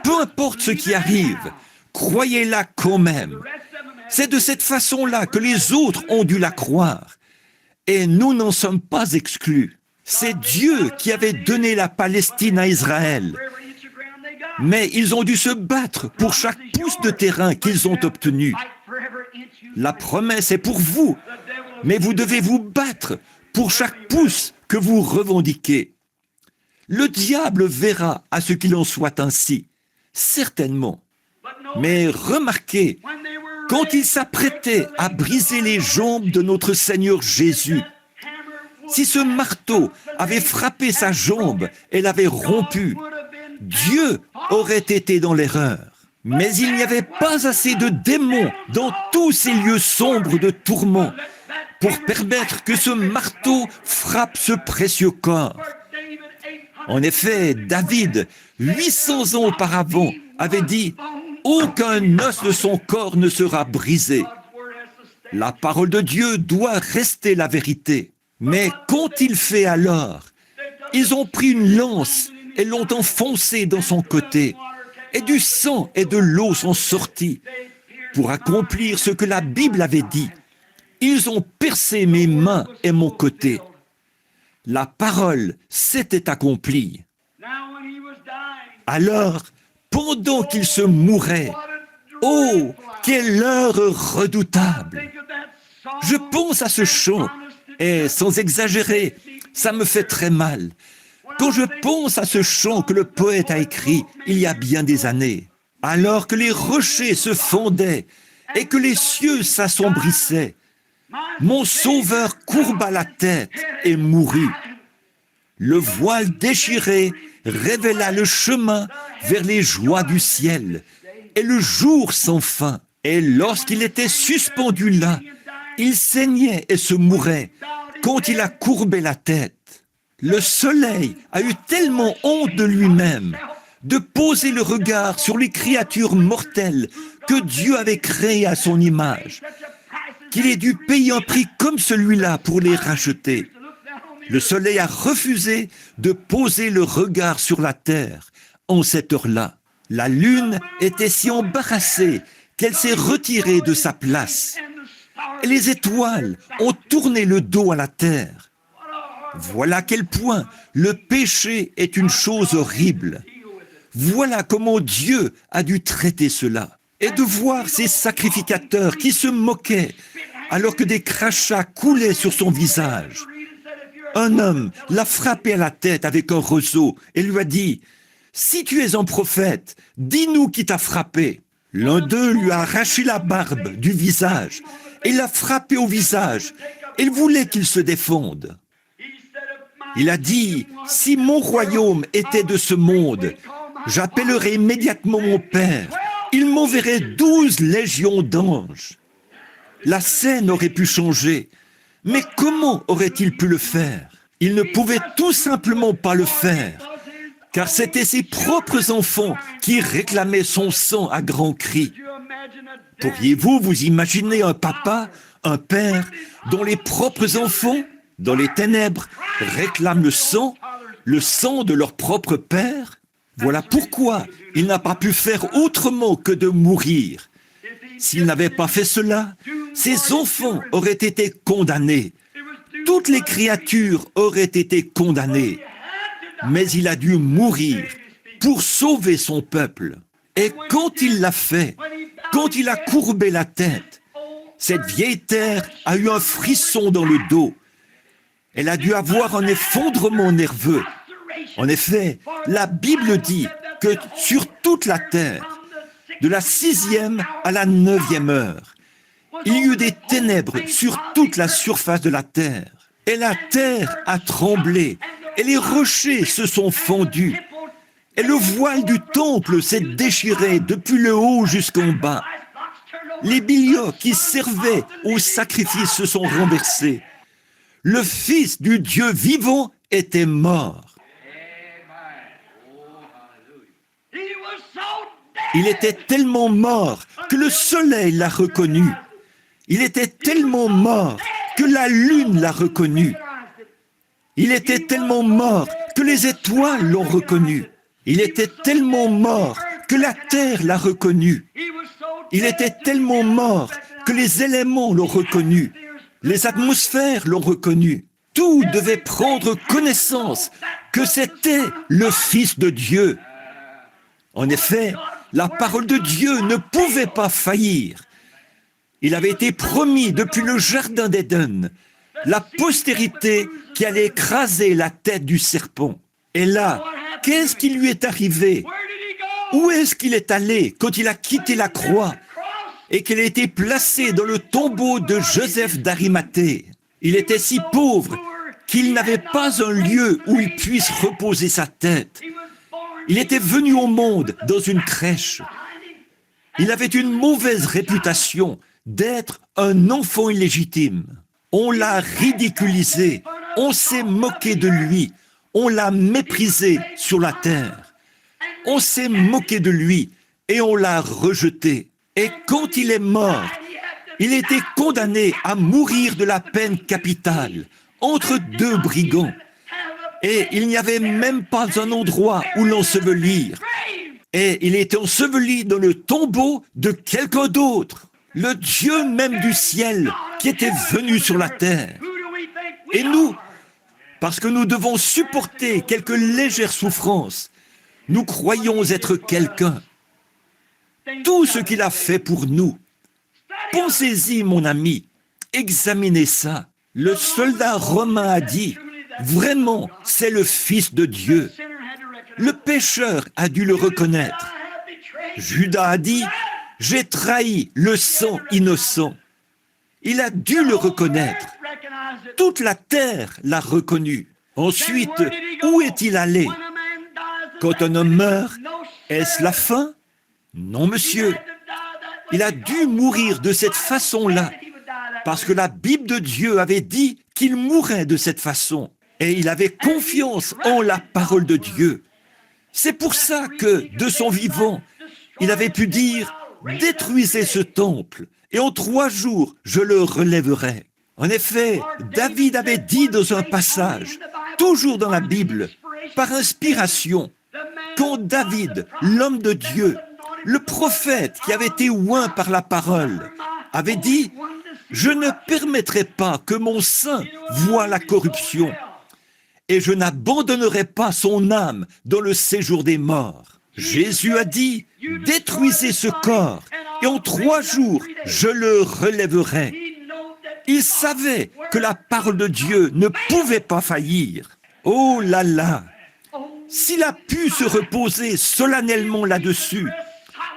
Speaker 4: Peu importe ce qui arrive, croyez-la quand même. C'est de cette façon-là que les autres ont dû la croire. Et nous n'en sommes pas exclus. C'est Dieu qui avait donné la Palestine à Israël. Mais ils ont dû se battre pour chaque pouce de terrain qu'ils ont obtenu. La promesse est pour vous, mais vous devez vous battre pour chaque pouce que vous revendiquez. Le diable verra à ce qu'il en soit ainsi, certainement. Mais remarquez, quand il s'apprêtait à briser les jambes de notre Seigneur Jésus, si ce marteau avait frappé sa jambe et l'avait rompue, Dieu aurait été dans l'erreur. Mais il n'y avait pas assez de démons dans tous ces lieux sombres de tourment pour permettre que ce marteau frappe ce précieux corps. En effet, David, 800 ans auparavant, avait dit « Aucun os de son corps ne sera brisé ». La parole de Dieu doit rester la vérité. Mais qu'ont-ils fait alors? Ils ont pris une lance et l'ont enfoncée dans son côté. Et du sang et de l'eau sont sortis pour accomplir ce que la Bible avait dit. Ils ont percé mes mains et mon côté. La parole s'était accomplie. Alors, pendant qu'il se mourait, oh, quelle heure redoutable! Je pense à ce chant, et sans exagérer, ça me fait très mal. Quand je pense à ce chant que le poète a écrit il y a bien des années, alors que les rochers se fondaient et que les cieux s'assombrissaient, mon Sauveur courba la tête et mourut. Le voile déchiré révéla le chemin vers les joies du ciel et le jour sans fin. Et lorsqu'il était suspendu là, il saignait et se mourait quand il a courbé la tête. Le soleil a eu tellement honte de lui-même de poser le regard sur les créatures mortelles que Dieu avait créées à son image, qu'il ait dû payer un prix comme celui-là pour les racheter. Le soleil a refusé de poser le regard sur la terre en cette heure-là. La lune était si embarrassée qu'elle s'est retirée de sa place. Et les étoiles ont tourné le dos à la terre. Voilà à quel point le péché est une chose horrible. Voilà comment Dieu a dû traiter cela. Et de voir ces sacrificateurs qui se moquaient alors que des crachats coulaient sur son visage. Un homme l'a frappé à la tête avec un roseau et lui a dit « Si tu es un prophète, dis-nous qui t'a frappé. » L'un d'eux lui a arraché la barbe du visage et l'a frappé au visage. Il voulait qu'il se défende. Il a dit « Si mon royaume était de ce monde, j'appellerais immédiatement mon père. Il m'enverrait 12 légions d'anges. » La scène aurait pu changer. Mais comment aurait-il pu le faire? Il ne pouvait tout simplement pas le faire, car c'étaient ses propres enfants qui réclamaient son sang à grands cris. Pourriez-vous vous imaginer un papa, un père, dont les propres enfants, dans les ténèbres, réclament le sang de leur propre père? Voilà pourquoi il n'a pas pu faire autrement que de mourir. S'il n'avait pas fait cela, ses enfants auraient été condamnés. Toutes les créatures auraient été condamnées. Mais il a dû mourir pour sauver son peuple. Et quand il l'a fait, quand il a courbé la tête, cette vieille terre a eu un frisson dans le dos. Elle a dû avoir un effondrement nerveux. En effet, la Bible dit que sur toute la terre, de la 6e à la 9e heure, il y eut des ténèbres sur toute la surface de la terre. Et la terre a tremblé, et les rochers se sont fendus. Et le voile du temple s'est déchiré depuis le haut jusqu'en bas. Les billots qui servaient au sacrifice se sont renversés. Le Fils du Dieu vivant était mort. Il était tellement mort que le soleil l'a reconnu. Il était tellement mort que la lune l'a reconnu. Il était tellement mort que les étoiles l'ont reconnu. Il était tellement mort que la terre l'a reconnu. Il était tellement mort que les éléments l'ont reconnu. Les atmosphères l'ont reconnu. Tout devait prendre connaissance que c'était le Fils de Dieu. En effet, la parole de Dieu ne pouvait pas faillir. Il avait été promis depuis le jardin d'Éden, la postérité qui allait écraser la tête du serpent. Et là, qu'est-ce qui lui est arrivé? Où est-ce qu'il est allé quand il a quitté la croix et qu'il a été placé dans le tombeau de Joseph d'Arimathée? Il était si pauvre qu'il n'avait pas un lieu où il puisse reposer sa tête. Il était venu au monde dans une crèche. Il avait une mauvaise réputation d'être un enfant illégitime. On l'a ridiculisé, on s'est moqué de lui, on l'a méprisé sur la terre. On s'est moqué de lui et on l'a rejeté. Et quand il est mort, il était condamné à mourir de la peine capitale entre deux brigands. Et il n'y avait même pas un endroit où l'ensevelir. Et il était enseveli dans le tombeau de quelqu'un d'autre, le Dieu même du ciel qui était venu sur la terre. Et nous, parce que nous devons supporter quelques légères souffrances, nous croyons être quelqu'un. Tout ce qu'il a fait pour nous. Pensez-y, mon ami, examinez ça. Le soldat romain a dit, vraiment, c'est le Fils de Dieu. Le pécheur a dû le reconnaître. Judas a dit, j'ai trahi le sang innocent. Il a dû le reconnaître. Toute la terre l'a reconnu. Ensuite, où est-il allé? Quand un homme meurt, est-ce la fin? Non, monsieur. Il a dû mourir de cette façon-là, parce que la Bible de Dieu avait dit qu'il mourrait de cette façon. Et il avait confiance en la parole de Dieu. C'est pour ça que, de son vivant, il avait pu dire « Détruisez ce temple, et en 3 jours, je le relèverai. » En effet, David avait dit dans un passage, toujours dans la Bible, par inspiration, quand David, l'homme de Dieu, le prophète qui avait été oint par la parole, avait dit « Je ne permettrai pas que mon sein voie la corruption. » Et je n'abandonnerai pas son âme dans le séjour des morts. Jésus a dit, détruisez ce corps, et en 3 jours, je le relèverai. Il savait que la parole de Dieu ne pouvait pas faillir. Oh là là! S'il a pu se reposer solennellement là-dessus,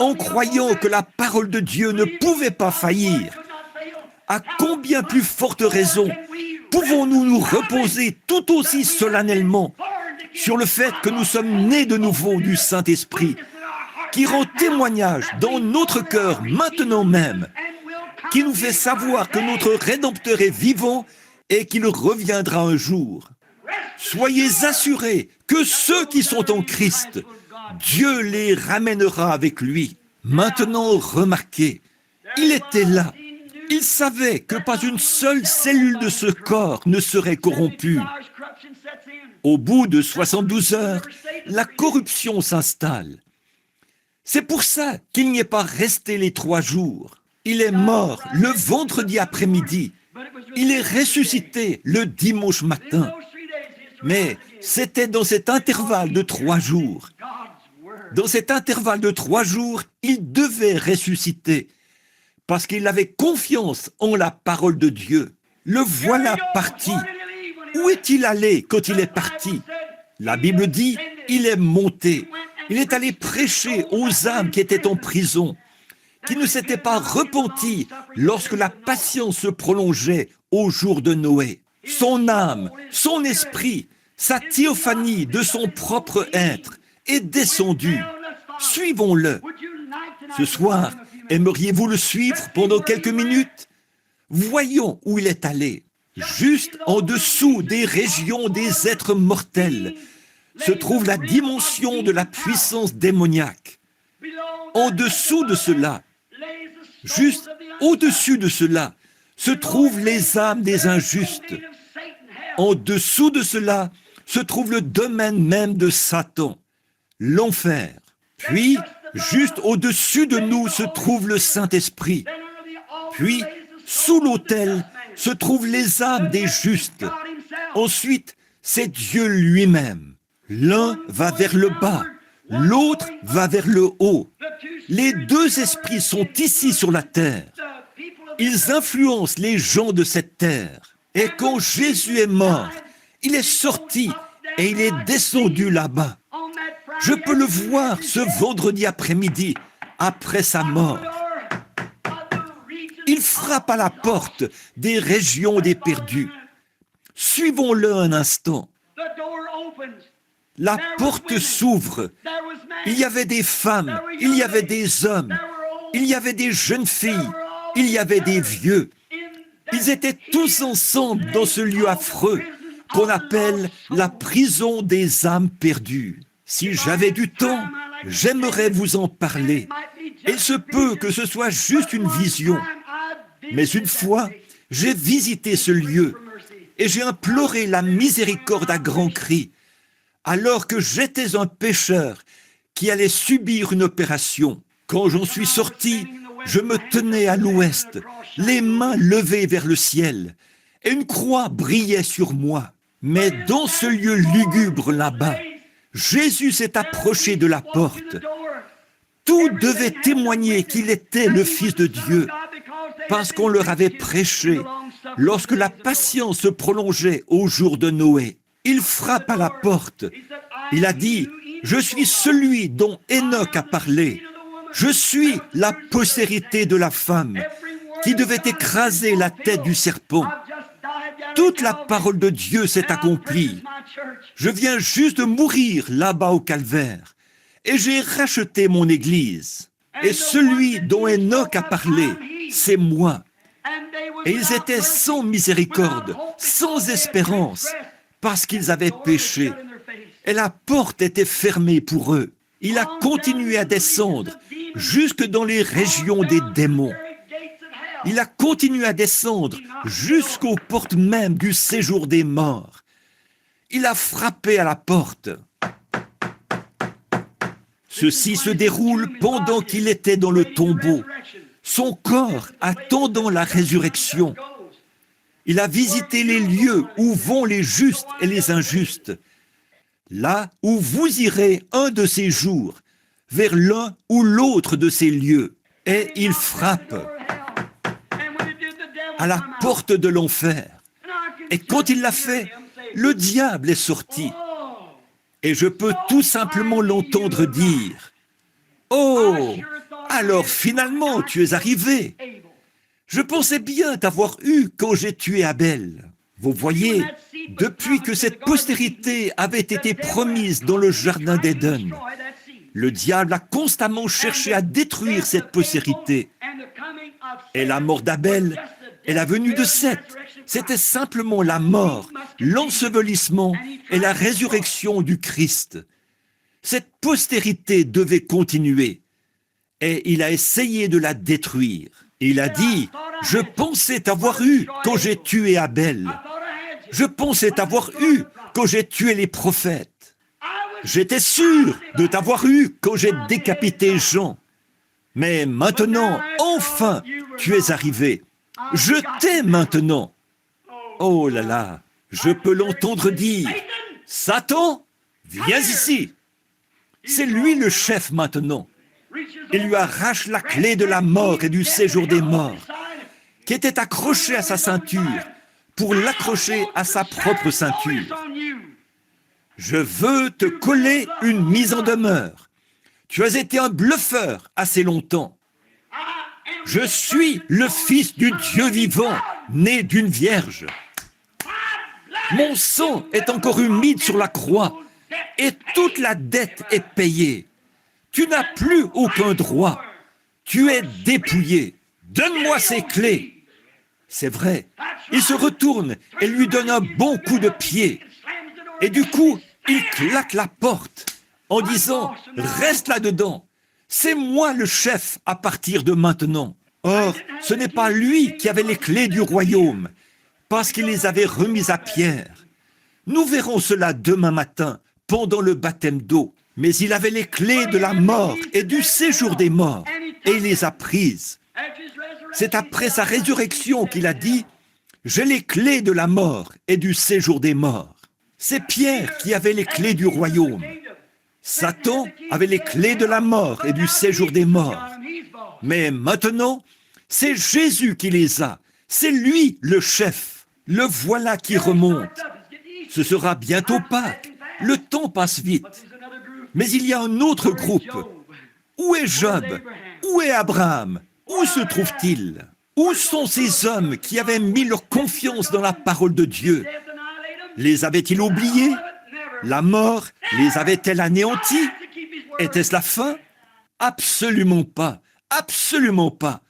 Speaker 4: en croyant que la parole de Dieu ne pouvait pas faillir, à combien plus forte raison pouvons-nous nous reposer tout aussi solennellement sur le fait que nous sommes nés de nouveau du Saint-Esprit, qui rend témoignage dans notre cœur maintenant même, qui nous fait savoir que notre Rédempteur est vivant et qu'il reviendra un jour. Soyez assurés que ceux qui sont en Christ, Dieu les ramènera avec lui. Maintenant, remarquez, il était là. Il savait que pas une seule cellule de ce corps ne serait corrompue. Au bout de 72 heures, la corruption s'installe. C'est pour ça qu'il n'y est pas resté les 3 jours. Il est mort le vendredi après-midi. Il est ressuscité le dimanche matin. Mais c'était dans cet intervalle de 3 jours. Dans cet intervalle de 3 jours, il devait ressusciter parce qu'il avait confiance en la parole de Dieu. Le voilà parti. Où est-il allé quand il est parti? La Bible dit, il est monté. Il est allé prêcher aux âmes qui étaient en prison, qui ne s'étaient pas repenties lorsque la patience se prolongeait au jour de Noé. Son âme, son esprit, sa théophanie de son propre être est descendue. Suivons-le. Ce soir, aimeriez-vous le suivre pendant quelques minutes? Voyons où il est allé. Juste en dessous des régions des êtres mortels se trouve la dimension de la puissance démoniaque. En dessous de cela, juste au-dessus de cela, se trouvent les âmes des injustes. En dessous de cela se trouve le domaine même de Satan, l'enfer. Puis, juste au-dessus de nous se trouve le Saint-Esprit. Puis, sous l'autel se trouvent les âmes des justes. Ensuite, c'est Dieu lui-même. L'un va vers le bas, l'autre va vers le haut. Les 2 esprits sont ici sur la terre. Ils influencent les gens de cette terre. Et quand Jésus est mort, il est sorti et il est descendu là-bas. Je peux le voir ce vendredi après-midi, après sa mort. Il frappe à la porte des régions des perdus. Suivons-le un instant. La porte s'ouvre. Il y avait des femmes, il y avait des hommes, il y avait des jeunes filles, il y avait des vieux. Ils étaient tous ensemble dans ce lieu affreux qu'on appelle la prison des âmes perdues. Si j'avais du temps, j'aimerais vous en parler. Il se peut que ce soit juste une vision. Mais une fois, j'ai visité ce lieu et j'ai imploré la miséricorde à grands cris, alors que j'étais un pécheur qui allait subir une opération. Quand j'en suis sorti, je me tenais à l'ouest, les mains levées vers le ciel, et une croix brillait sur moi. Mais dans ce lieu lugubre là-bas, Jésus s'est approché de la porte. Tout devait témoigner qu'il était le Fils de Dieu, parce qu'on leur avait prêché lorsque la patience se prolongeait au jour de Noé. Il frappe à la porte. Il a dit, « Je suis celui dont Enoch a parlé. Je suis la postérité de la femme qui devait écraser la tête du serpent. » Toute la parole de Dieu s'est accomplie. Je viens juste de mourir là-bas au calvaire et j'ai racheté mon Église. Et celui dont Enoch a parlé, c'est moi. Et ils étaient sans miséricorde, sans espérance, parce qu'ils avaient péché. Et la porte était fermée pour eux. Il a continué à descendre jusque dans les régions des démons. Il a continué à descendre jusqu'aux portes même du séjour des morts. Il a frappé à la porte. Ceci se déroule pendant qu'il était dans le tombeau, son corps attendant la résurrection. Il a visité les lieux où vont les justes et les injustes, là où vous irez un de ces jours, vers l'un ou l'autre de ces lieux, et il frappe à la porte de l'enfer. Et quand il l'a fait, le diable est sorti. Et je peux tout simplement l'entendre dire, « Oh, alors finalement tu es arrivé. Je pensais bien t'avoir eu quand j'ai tué Abel. » Vous voyez, depuis que cette postérité avait été promise dans le jardin d'Éden, le diable a constamment cherché à détruire cette postérité. Et la mort d'Abel et la venue de Seth, c'était simplement la mort, l'ensevelissement et la résurrection du Christ. Cette postérité devait continuer. Et il a essayé de la détruire. Il a dit, « Je pensais t'avoir eu quand j'ai tué Abel. Je pensais t'avoir eu quand j'ai tué les prophètes. J'étais sûr de t'avoir eu quand j'ai décapité Jean. Mais maintenant, enfin, tu es arrivé. Je t'ai maintenant. Oh là là, je peux l'entendre dire, « Satan, viens ici !» C'est lui le chef maintenant. Il lui arrache la clé de la mort et du séjour des morts, qui était accrochée à sa ceinture, pour l'accrocher à sa propre ceinture. Je veux te coller une mise en demeure. Tu as été un bluffeur assez longtemps. Je suis le Fils du Dieu vivant, né d'une vierge. Mon sang est encore humide sur la croix et toute la dette est payée. Tu n'as plus aucun droit. Tu es dépouillé. Donne-moi ces clés. C'est vrai. Il se retourne et lui donne un bon coup de pied. Et du coup, il claque la porte en disant « Reste là-dedans. C'est moi le chef à partir de maintenant. » Or, ce n'est pas lui qui avait les clés du royaume, parce qu'il les avait remises à Pierre. Nous verrons cela demain matin, pendant le baptême d'eau. Mais il avait les clés de la mort et du séjour des morts, et il les a prises. C'est après sa résurrection qu'il a dit « J'ai les clés de la mort et du séjour des morts. » C'est Pierre qui avait les clés du royaume. Satan avait les clés de la mort et du séjour des morts. Mais maintenant, c'est Jésus qui les a. C'est lui le chef. Le voilà qui remonte. Ce sera bientôt Pâques. Le temps passe vite. Mais il y a un autre groupe. Où est Job? Où est Abraham? Où se trouve-t-il? Où sont ces hommes qui avaient mis leur confiance dans la parole de Dieu? Les avait-il oubliés? La mort les avait-elle anéantis? Était-ce la fin? Absolument pas. Absolument pas.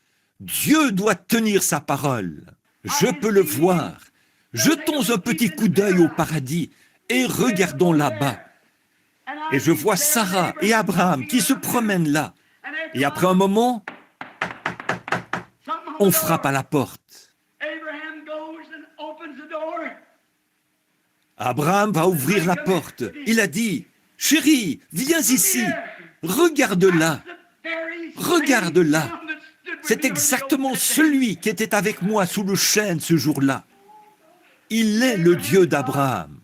Speaker 4: Dieu doit tenir sa parole. Je peux le voir. Jetons un petit coup d'œil au paradis et regardons là-bas. Et je vois Sarah et Abraham qui se promènent là. Et après un moment, on frappe à la porte. Abraham va ouvrir la porte. Il a dit, « Chérie, viens ici. Regarde-la. Regarde-la. » C'est exactement celui qui était avec moi sous le chêne ce jour-là. Il est le Dieu d'Abraham.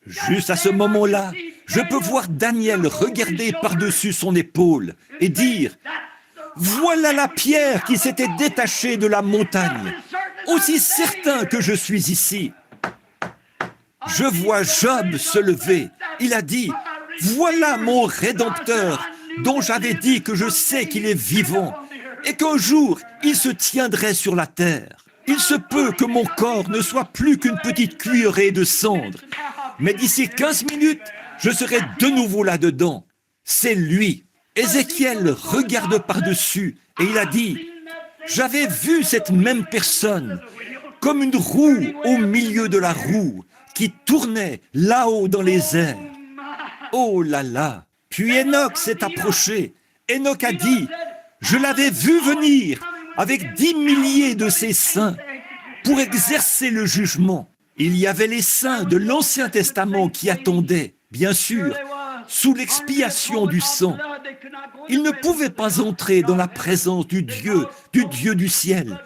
Speaker 4: Juste à ce moment-là, je peux voir Daniel regarder par-dessus son épaule et dire « Voilà la pierre qui s'était détachée de la montagne, aussi certain que je suis ici. » Je vois Job se lever. Il a dit « Voilà mon Rédempteur, dont j'avais dit que je sais qu'il est vivant et qu'un jour il se tiendrait sur la terre. Il se peut que mon corps ne soit plus qu'une petite cuillerée de cendre, mais d'ici 15 minutes, je serai de nouveau là-dedans. C'est lui. » Ézéchiel regarde par-dessus et il a dit « J'avais vu cette même personne comme une roue au milieu de la roue qui tournait là-haut dans les airs. » Oh là là! Puis Enoch s'est approché. Enoch a dit « Je l'avais vu venir avec 10 milliers de ses saints pour exercer le jugement. » Il y avait les saints de l'Ancien Testament qui attendaient, bien sûr, sous l'expiation du sang. Ils ne pouvaient pas entrer dans la présence du Dieu du ciel,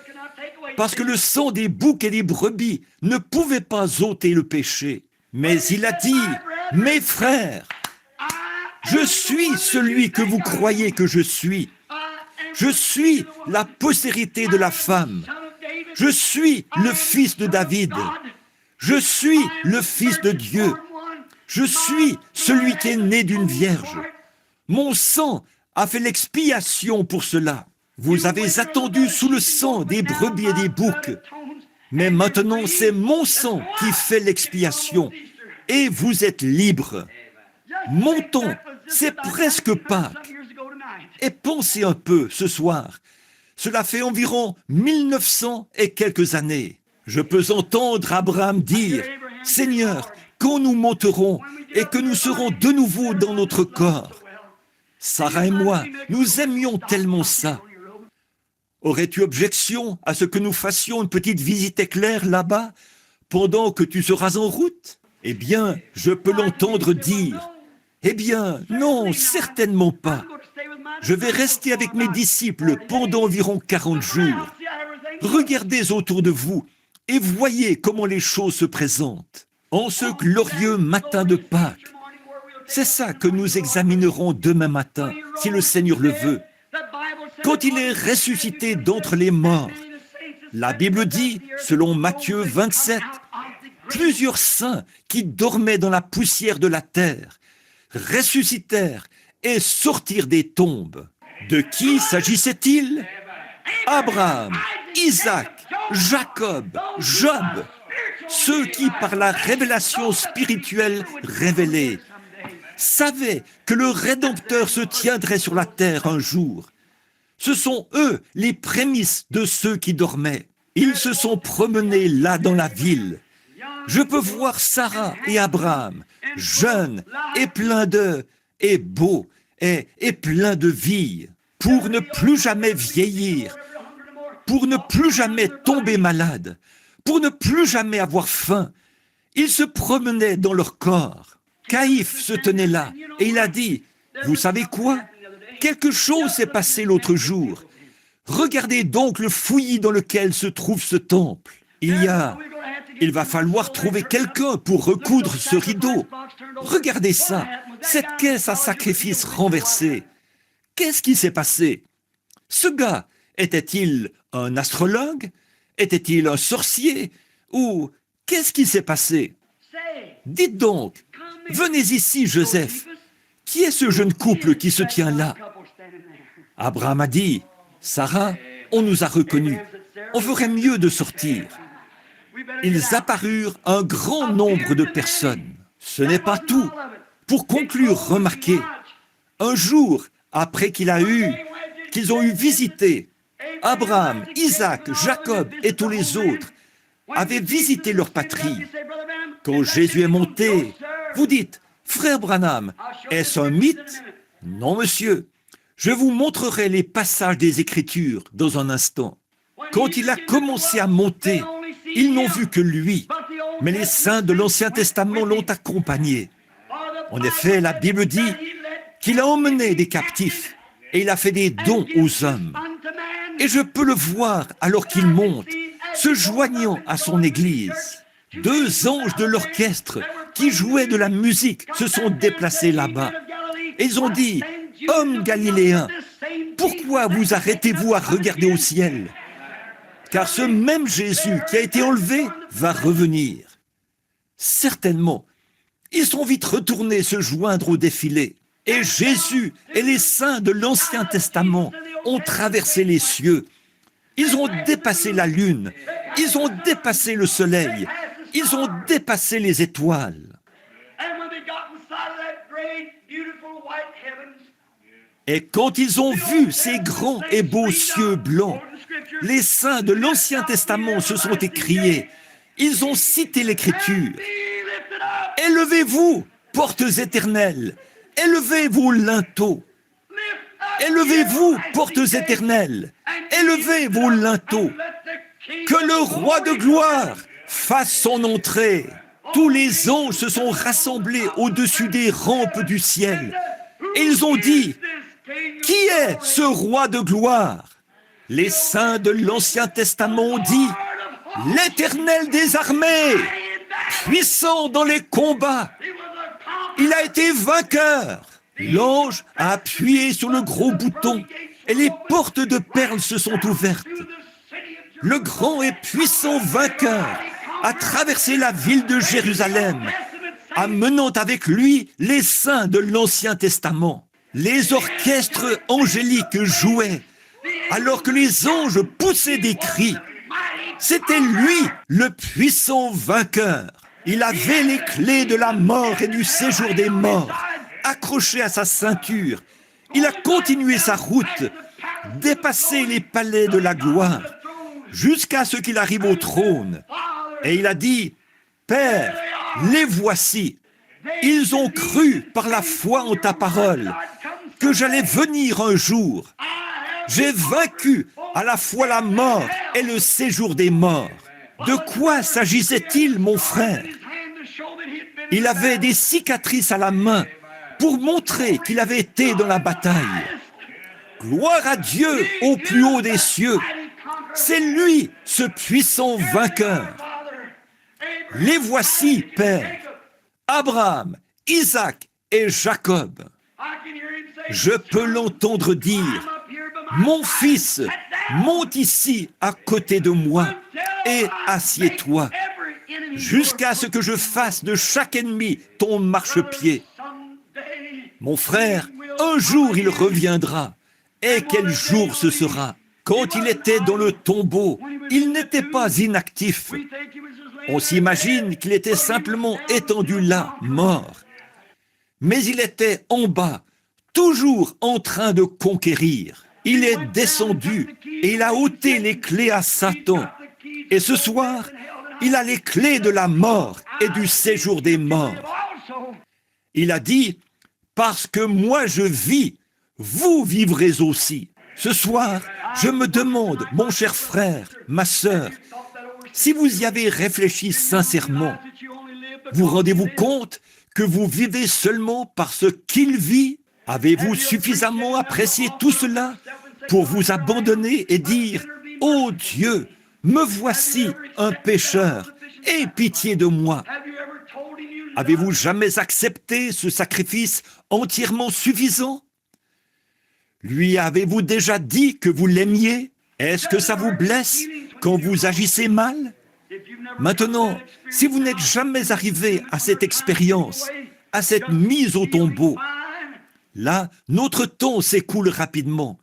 Speaker 4: parce que le sang des boucs et des brebis ne pouvait pas ôter le péché. Mais il a dit, « Mes frères, je suis celui que vous croyez que je suis. Je suis la postérité de la femme. Je suis le fils de David. Je suis le fils de Dieu. Je suis celui qui est né d'une vierge. Mon sang a fait l'expiation pour cela. Vous avez attendu sous le sang des brebis et des boucs. Mais maintenant, c'est mon sang qui fait l'expiation. Et vous êtes libres. Montons, c'est presque Pâques. Et pensez un peu ce soir. Cela fait environ 1900 et quelques années. Je peux entendre Abraham dire, « Seigneur, quand nous monterons et que nous serons de nouveau dans notre corps. » Sarah et moi, nous aimions tellement ça. Aurais-tu objection à ce que nous fassions une petite visite éclair là-bas pendant que tu seras en route? Eh bien, je peux l'entendre dire, « Eh bien, non, certainement pas. Je vais rester avec mes disciples pendant environ 40 jours. Regardez autour de vous et voyez comment les choses se présentent. En ce glorieux matin de Pâques, c'est ça que nous examinerons demain matin, si le Seigneur le veut. Quand il est ressuscité d'entre les morts, la Bible dit, selon Matthieu 27, plusieurs saints qui dormaient dans la poussière de la terre ressuscitèrent et sortirent des tombes. De qui s'agissait-il? Abraham, Isaac, Jacob, Job, ceux qui, par la révélation spirituelle révélée, savaient que le Rédempteur se tiendrait sur la terre un jour. Ce sont eux les prémices de ceux qui dormaient. Ils se sont promenés là dans la ville. Je peux voir Sarah et Abraham, jeunes et pleins et beaux et pleins de vie, pour ne plus jamais vieillir, pour ne plus jamais tomber malade, pour ne plus jamais avoir faim. Ils se promenaient dans leur corps. Caïphe se tenait là et il a dit, « Vous savez quoi? Quelque chose s'est passé l'autre jour. Regardez donc le fouillis dans lequel se trouve ce temple. Il va falloir trouver quelqu'un pour recoudre ce rideau. Regardez ça, cette caisse à sacrifice renversée. Qu'est-ce qui s'est passé? Ce gars, était-il un astrologue? Était-il un sorcier? Ou qu'est-ce qui s'est passé? Dites donc, venez ici, Joseph. Qui est ce jeune couple qui se tient là? Abraham a dit, Sarah, on nous a reconnus. On ferait mieux de sortir. Ils apparurent un grand nombre de personnes. Ce n'est pas tout. Pour conclure, remarquez, un jour après qu'ils ont eu visité, Abraham, Isaac, Jacob et tous les autres avaient visité leur patrie. Quand Jésus est monté, vous dites, Frère Branham, est-ce un mythe? Non, monsieur. Je vous montrerai les passages des Écritures dans un instant. Quand il a commencé à monter, ils n'ont vu que lui, mais les saints de l'Ancien Testament l'ont accompagné. En effet, la Bible dit qu'il a emmené des captifs et il a fait des dons aux hommes. Et je peux le voir alors qu'il monte, se joignant à son église. 2 anges de l'orchestre qui jouaient de la musique se sont déplacés là-bas. Et ils ont dit, « Homme galiléen, pourquoi vous arrêtez-vous à regarder au ciel? Car ce même Jésus qui a été enlevé va revenir. » Certainement, ils sont vite retournés se joindre au défilé. Et Jésus et les saints de l'Ancien Testament ont traversé les cieux. Ils ont dépassé la lune. Ils ont dépassé le soleil. Ils ont dépassé les étoiles. Et quand ils ont vu ces grands et beaux cieux blancs, les saints de l'Ancien Testament se sont écriés. Ils ont cité l'Écriture. « Élevez-vous, portes éternelles, élevez vos linteaux. Élevez-vous, portes éternelles, élevez vos linteaux. Que le roi de gloire fasse son entrée. » Tous les anges se sont rassemblés au-dessus des rampes du ciel. Et ils ont dit, « Qui est ce roi de gloire ?» Les saints de l'Ancien Testament ont dit, « L'Éternel des armées, puissant dans les combats. Il a été vainqueur. » L'ange a appuyé sur le gros bouton et les portes de perles se sont ouvertes. Le grand et puissant vainqueur a traversé la ville de Jérusalem, amenant avec lui les saints de l'Ancien Testament. Les orchestres angéliques jouaient, alors que les anges poussaient des cris. C'était lui, le puissant vainqueur. Il avait les clés de la mort et du séjour des morts, accrochées à sa ceinture. Il a continué sa route, dépassé les palais de la gloire, jusqu'à ce qu'il arrive au trône. Et il a dit, « Père, les voici. Ils ont cru par la foi en ta parole que j'allais venir un jour. J'ai vaincu à la fois la mort et le séjour des morts. » De quoi s'agissait-il, mon frère? Il avait des cicatrices à la main pour montrer qu'il avait été dans la bataille. Gloire à Dieu au plus haut des cieux. C'est lui, ce puissant vainqueur. Les voici, Père, Abraham, Isaac et Jacob. Je peux l'entendre dire, mon fils, monte ici à côté de moi et assieds-toi, jusqu'à ce que je fasse de chaque ennemi ton marchepied. Mon frère, un jour il reviendra. Et quel jour ce sera? Quand il était dans le tombeau, il n'était pas inactif. On s'imagine qu'il était simplement étendu là, mort. Mais il était en bas, toujours en train de conquérir. Il est descendu et il a ôté les clés à Satan. Et ce soir, il a les clés de la mort et du séjour des morts. Il a dit, parce que moi je vis, vous vivrez aussi. Ce soir, je me demande, mon cher frère, ma sœur, si vous y avez réfléchi sincèrement, vous rendez-vous compte que vous vivez seulement parce qu'il vit? Avez-vous suffisamment apprécié tout cela pour vous abandonner et dire, « Oh Dieu, me voici un pécheur, aie pitié de moi ». Avez-vous jamais accepté ce sacrifice entièrement suffisant? Lui avez-vous déjà dit que vous l'aimiez? Est-ce que ça vous blesse quand vous agissez mal? Maintenant, si vous n'êtes jamais arrivé à cette expérience, à cette mise au tombeau, là, notre temps s'écoule rapidement.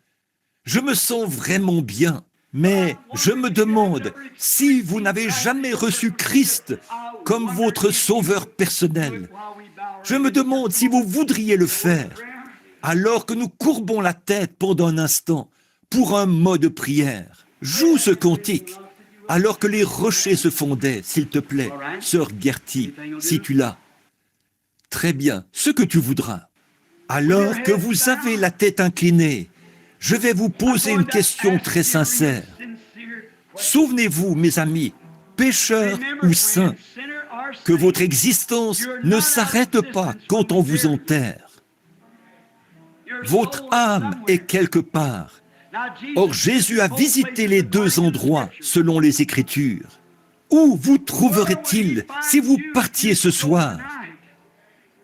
Speaker 4: Je me sens vraiment bien, mais je me demande si vous n'avez jamais reçu Christ comme votre sauveur personnel. Je me demande si vous voudriez le faire, alors que nous courbons la tête pendant un instant pour un mot de prière. Joue ce cantique, alors que les rochers se fondaient, s'il te plaît, sœur Gertie, si tu l'as. Très bien, ce que tu voudras. Alors que vous avez la tête inclinée, je vais vous poser une question très sincère. Souvenez-vous, mes amis, pécheurs ou saints, que votre existence ne s'arrête pas quand on vous enterre. Votre âme est quelque part. Or, Jésus a visité les deux endroits selon les Écritures. Où vous trouverait-il si vous partiez ce soir?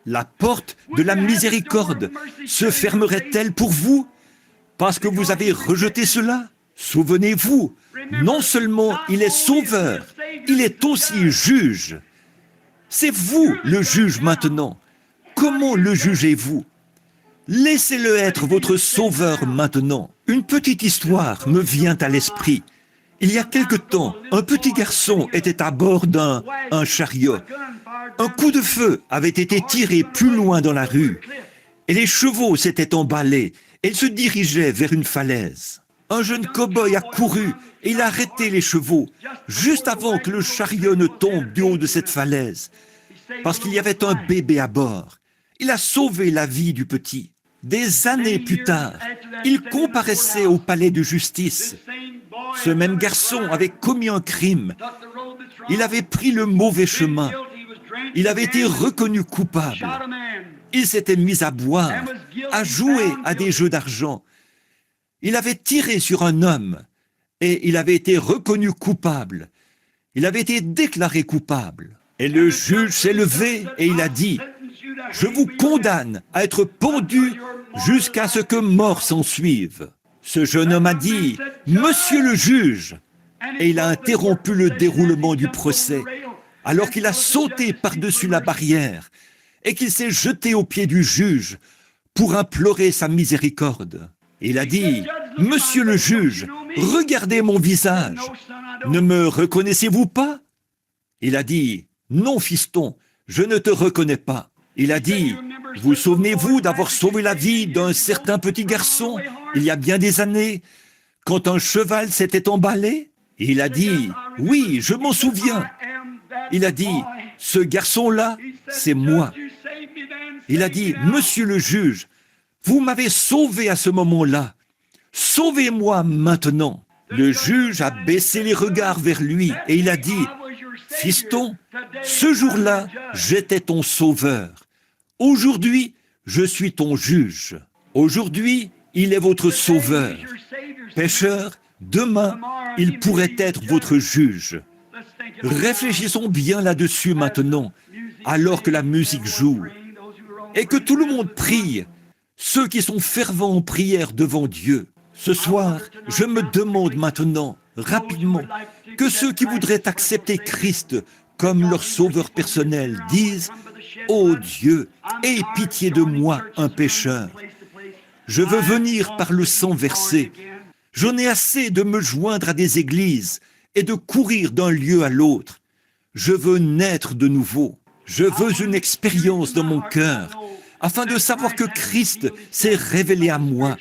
Speaker 4: La porte de la miséricorde se fermerait-elle pour vous parce que vous avez rejeté cela? Souvenez-vous, non seulement il est sauveur, il est aussi juge. C'est vous le juge maintenant. Comment le jugez-vous? Laissez-le être votre sauveur maintenant. Une petite histoire me vient à l'esprit. Il y a quelque temps, un petit garçon était à bord d'un chariot. Un coup de feu avait été tiré plus loin dans la rue et les chevaux s'étaient emballés et ils se dirigeaient vers une falaise. Un jeune cow-boy a couru et il a arrêté les chevaux juste avant que le chariot ne tombe du haut de cette falaise parce qu'il y avait un bébé à bord. Il a sauvé la vie du petit. Des années plus tard, il comparaissait au palais de justice. Ce même garçon avait commis un crime. Il avait pris le mauvais chemin. Il avait été reconnu coupable. Il s'était mis à boire, à jouer à des jeux d'argent. Il avait tiré sur un homme et il avait été reconnu coupable. Il avait été déclaré coupable. Et le juge s'est levé et il a dit, « Je vous condamne à être pendu jusqu'à ce que mort s'en suive. » Ce jeune homme a dit, « Monsieur le juge !» Et il a interrompu le déroulement du procès, alors qu'il a sauté par-dessus la barrière et qu'il s'est jeté aux pieds du juge pour implorer sa miséricorde. Il a dit, « Monsieur le juge, regardez mon visage. Ne me reconnaissez-vous pas ?» Il a dit, « Non, fiston, je ne te reconnais pas. » Il a dit, « Vous souvenez-vous d'avoir sauvé la vie d'un certain petit garçon il y a bien des années, quand un cheval s'était emballé ?» Il a dit, « Oui, je m'en souviens. » Il a dit, « Ce garçon-là, c'est moi. » Il a dit, « Monsieur le juge, vous m'avez sauvé à ce moment-là. Sauvez-moi maintenant. » Le juge a baissé les regards vers lui et il a dit, Fiston, ce jour-là, j'étais ton sauveur. Aujourd'hui, je suis ton juge. Aujourd'hui, il est votre sauveur. Pécheur, demain, il pourrait être votre juge. Réfléchissons bien là-dessus maintenant, alors que la musique joue. Et que tout le monde prie, ceux qui sont fervents en prière devant Dieu. Ce soir, je me demande maintenant, rapidement, que ceux qui voudraient accepter Christ comme leur sauveur personnel disent « Ô Dieu, aie pitié de moi, un pécheur. Je veux venir par le sang versé. J'en ai assez de me joindre à des églises et de courir d'un lieu à l'autre. Je veux naître de nouveau. Je veux une expérience dans mon cœur, afin de savoir que Christ s'est révélé à moi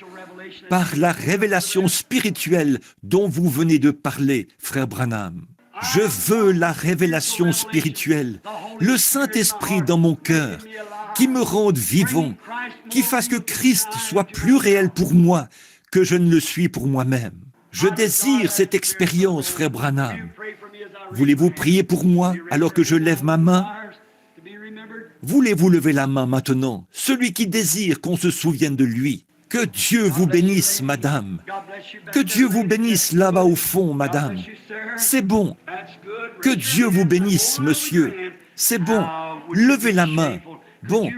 Speaker 4: par la révélation spirituelle dont vous venez de parler, frère Branham. Je veux la révélation spirituelle, le Saint-Esprit dans mon cœur, qui me rende vivant, qui fasse que Christ soit plus réel pour moi que je ne le suis pour moi-même. Je désire cette expérience, frère Branham. Voulez-vous prier pour moi alors que je lève ma main? Voulez-vous lever la main maintenant, celui qui désire qu'on se souvienne de lui? Que Dieu vous bénisse, madame. Que Dieu vous bénisse là-bas au fond, madame. C'est bon. Que Dieu vous bénisse, monsieur. C'est bon. Levez la main. Bon,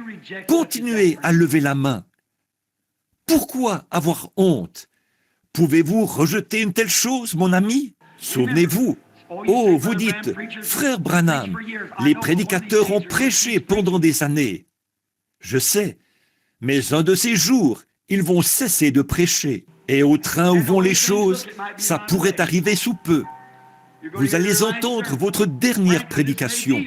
Speaker 4: continuez à lever la main. Pourquoi avoir honte? Pouvez-vous rejeter une telle chose, mon ami? Souvenez-vous. Oh, vous dites, frère Branham, les prédicateurs ont prêché pendant des années. Je sais, mais un de ces jours, ils vont cesser de prêcher. Et au train où vont les choses, ça pourrait arriver sous peu. Vous allez entendre votre dernière prédication.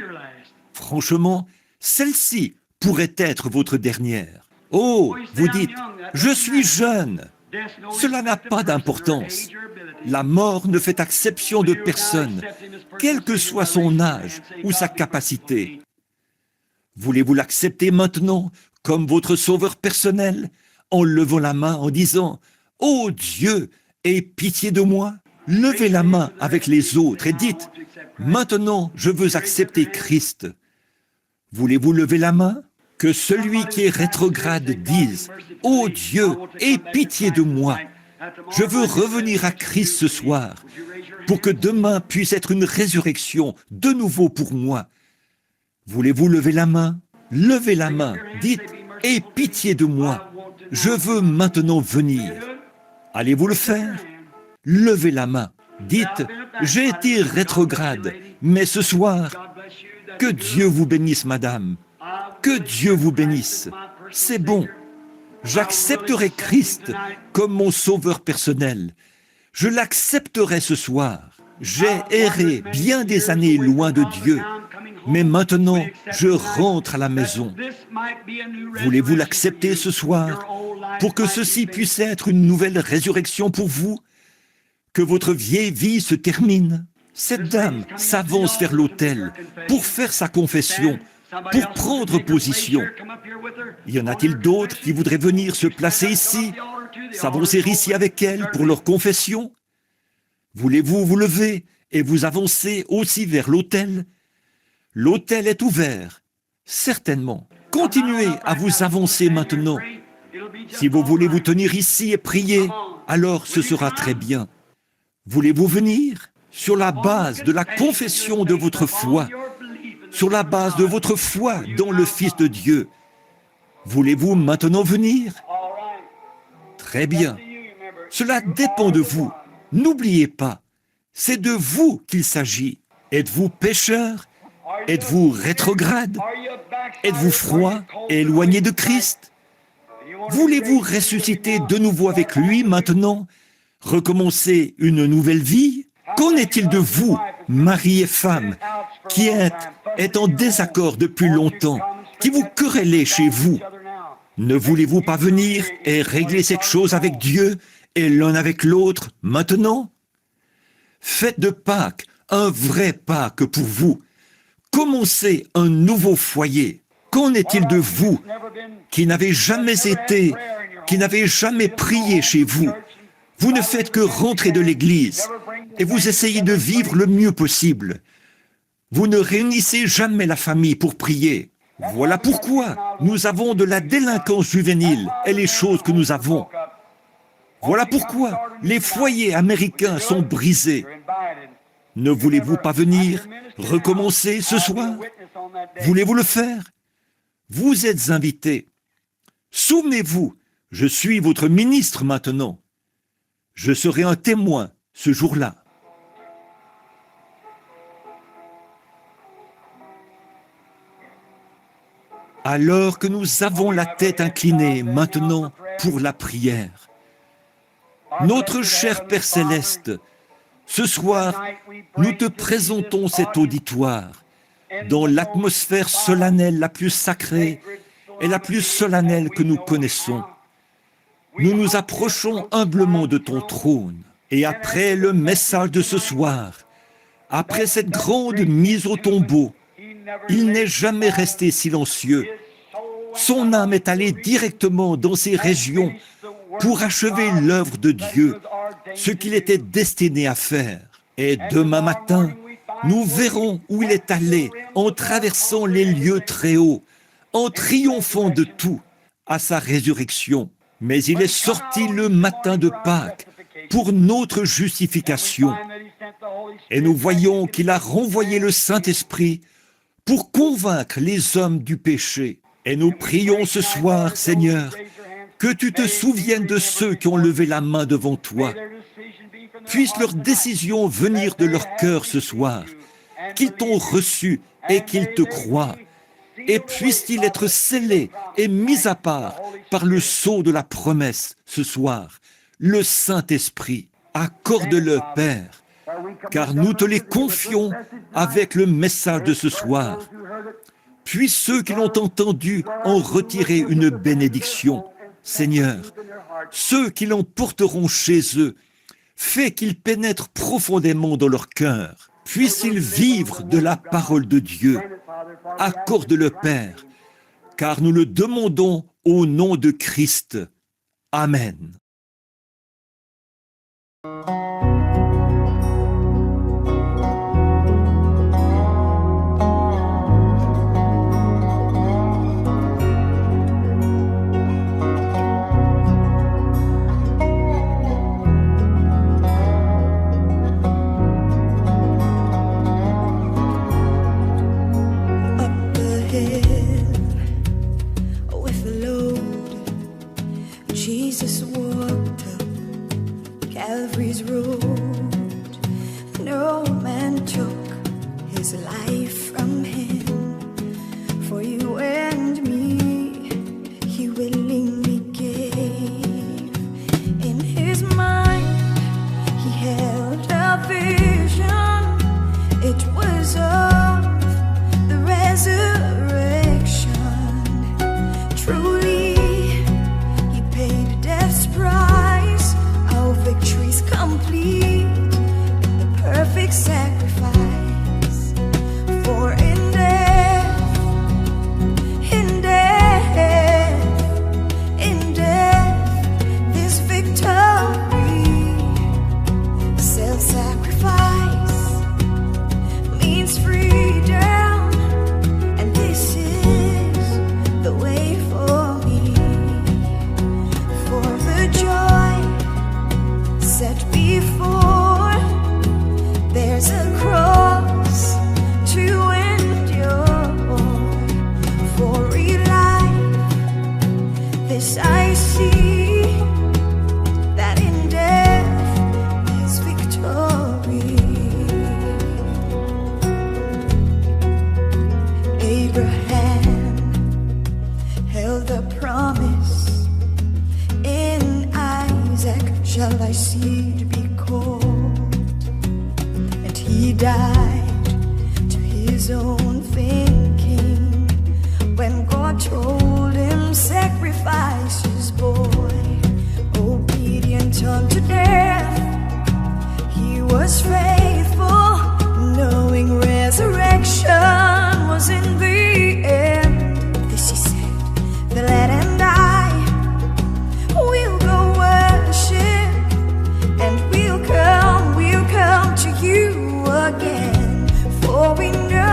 Speaker 4: Franchement, celle-ci pourrait être votre dernière. Oh, vous dites, je suis jeune. Cela n'a pas d'importance. La mort ne fait exception de personne, quel que soit son âge ou sa capacité. Voulez-vous l'accepter maintenant comme votre sauveur personnel, en levant la main en disant « Oh Dieu, aie pitié de moi ». Levez la main avec les autres et dites « Maintenant, je veux accepter Christ ». Voulez-vous lever la main? Que celui qui est rétrograde dise « Oh Dieu, aie pitié de moi ». Je veux revenir à Christ ce soir pour que demain puisse être une résurrection de nouveau pour moi. Voulez-vous lever la main? Levez la main, dites « Aie pitié de moi, je veux maintenant venir ». Allez-vous le faire? Levez la main, dites « J'ai été rétrograde, mais ce soir, que Dieu vous bénisse, madame, que Dieu vous bénisse, c'est bon. J'accepterai Christ comme mon sauveur personnel. Je l'accepterai ce soir. J'ai erré bien des années loin de Dieu, mais maintenant je rentre à la maison. Voulez-vous l'accepter ce soir pour que ceci puisse être une nouvelle résurrection pour vous? Que votre vieille vie se termine? Cette dame s'avance vers l'autel pour faire sa confession, pour prendre position. Y en a-t-il d'autres qui voudraient venir se placer ici, s'avancer ici avec elle pour leur confession? Voulez-vous vous lever et vous avancer aussi vers l'autel? L'autel est ouvert, certainement. Continuez à vous avancer maintenant. Si vous voulez vous tenir ici et prier, alors ce sera très bien. Voulez-vous venir sur la base de la confession de votre foi, sur la base de votre foi dans le Fils de Dieu? Voulez-vous maintenant venir? Très bien. Cela dépend de vous. N'oubliez pas, c'est de vous qu'il s'agit. Êtes-vous pécheur? Êtes-vous rétrograde? Êtes-vous froid et éloigné de Christ? Voulez-vous ressusciter de nouveau avec lui maintenant? Recommencer une nouvelle vie? Qu'en est-il de vous, mari et femme, qui êtes en désaccord depuis longtemps, qui vous querellez chez vous? Ne voulez-vous pas venir et régler cette chose avec Dieu et l'un avec l'autre maintenant? Faites de Pâques un vrai Pâques pour vous. Commencez un nouveau foyer. Qu'en est-il de vous qui n'avez jamais été, qui n'avez jamais prié chez vous? Vous ne faites que rentrer de l'église et vous essayez de vivre le mieux possible. Vous ne réunissez jamais la famille pour prier. Voilà pourquoi nous avons de la délinquance juvénile et les choses que nous avons. Voilà pourquoi les foyers américains sont brisés. Ne voulez-vous pas venir recommencer ce soir? Voulez-vous le faire? Vous êtes invités. Souvenez-vous, je suis votre ministre maintenant. Je serai un témoin ce jour-là. Alors que nous avons la tête inclinée maintenant pour la prière, notre cher Père Céleste, ce soir, nous te présentons cet auditoire dans l'atmosphère solennelle la plus sacrée et la plus solennelle que nous connaissons. Nous nous approchons humblement de ton trône et après le message de ce soir, après cette grande mise au tombeau, il n'est jamais resté silencieux. Son âme est allée directement dans ces régions pour achever l'œuvre de Dieu, ce qu'il était destiné à faire. Et demain matin, nous verrons où il est allé en traversant les lieux très hauts, en triomphant de tout à sa résurrection. Mais il est sorti le matin de Pâques pour notre justification. Et nous voyons qu'il a renvoyé le Saint-Esprit pour convaincre les hommes du péché. Et nous prions ce soir, Seigneur, que tu te souviennes de ceux qui ont levé la main devant toi. Puisse leur décision venir de leur cœur ce soir, qu'ils t'ont reçu et qu'ils te croient. Et puisse-t-il être scellé et mis à part par le sceau de la promesse ce soir, le Saint-Esprit. Accorde-le, Père, car nous te les confions avec le message de ce soir. Puissent ceux qui l'ont entendu en retirer une bénédiction. Seigneur, ceux qui l'emporteront chez eux, fais qu'ils pénètrent profondément dans leur cœur. Puissent-ils vivre de la parole de Dieu. Accorde-le, Père, car nous le demandons au nom de Christ. Amen.
Speaker 5: Jesus walked up Calvary's road. No man took his life from him. For you and me, he willingly gave. In his mind, he held a vision. It was of the resurrection. Truly, price, our victory's complete, the perfect sacrifice. For in death, this victory, self-sacrifice means freedom, and this is the way for me. For the joy set before, there's a cross to endure. For real life, this I see, that in death is victory. Abraham held the promise, in Isaac shall thy seed be called. And he died to his own thinking when God told him, sacrifice his boy. Obedient unto death, he was faithful, knowing resurrection was in the end. This he said, the lad and I we'll go worship, and we'll come to you again. For we know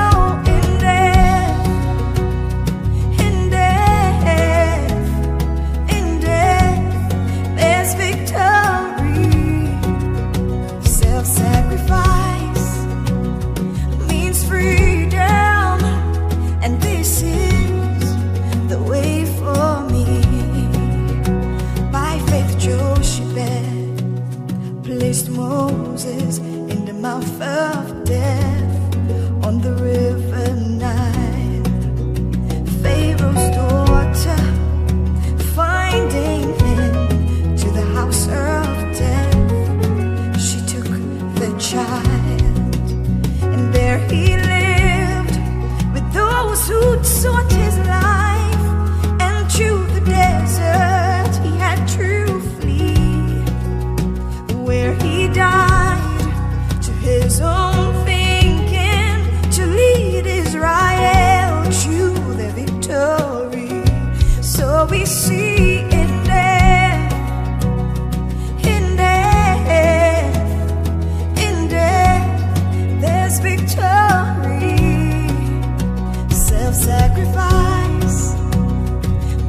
Speaker 5: Self-sacrifice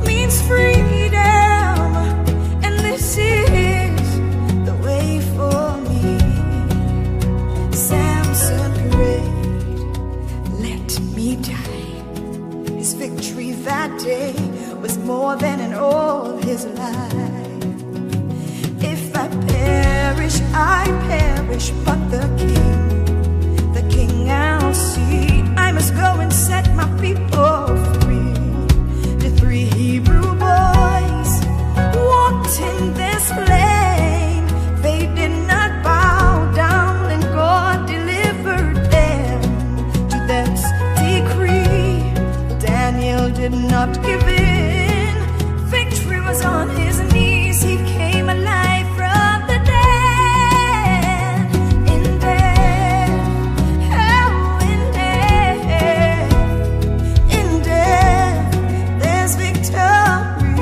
Speaker 5: means freedom, and this is the way for me. Samson prayed, let me die. His victory that day was more than in all his life. If I perish, I perish, but the king I'll see. I must go and set my people free. The 3 Hebrew boys walked in this flame. They did not bow down, and God delivered them to that decree. Daniel did not give in. Victory was on his knees. He came alive from the dead. In death, oh, in death, in death, there's victory.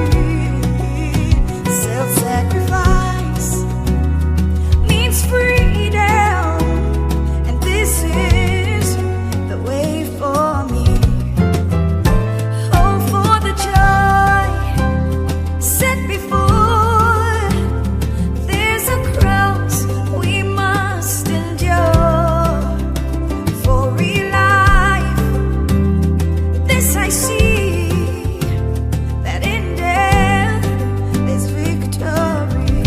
Speaker 5: Self-sacrifice means freedom, and this is the way for me. Oh, for the joy set before, there's a cross we must endure. For real life, this I see, that in death there's victory.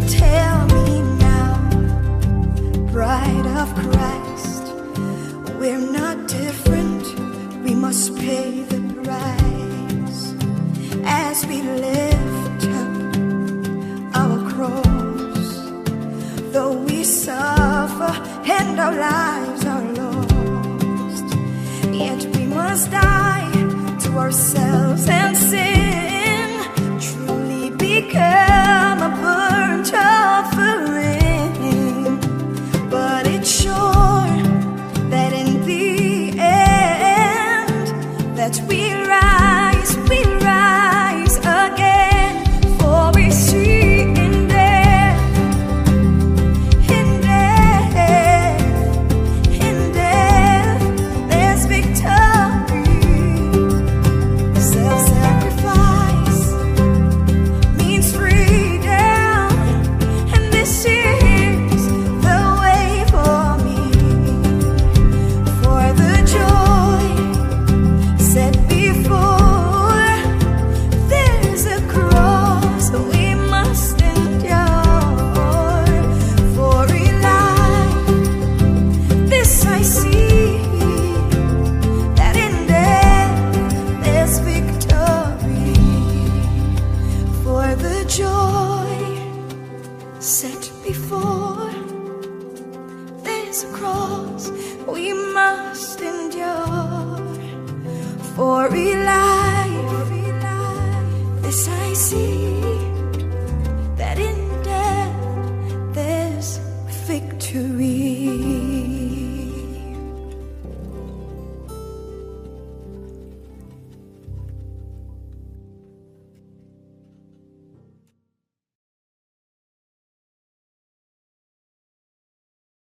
Speaker 5: Tell me now, bride of Christ, we're not different, we must pay the price as we lift up our cross. Though we suffer and our lives are lost, yet we must die to ourselves and sin, truly become a burnt offering. But it's sure that in the end, that we rise again. For we see in death, there's victory. Self-sacrifice means freedom, and this is the way for me. For the joy set before, there's a cross we must endure. For in life, this I see, that in death there's victory. For the joy set before, there's a cross we must endure. For in life, this I see, that in death there's victory.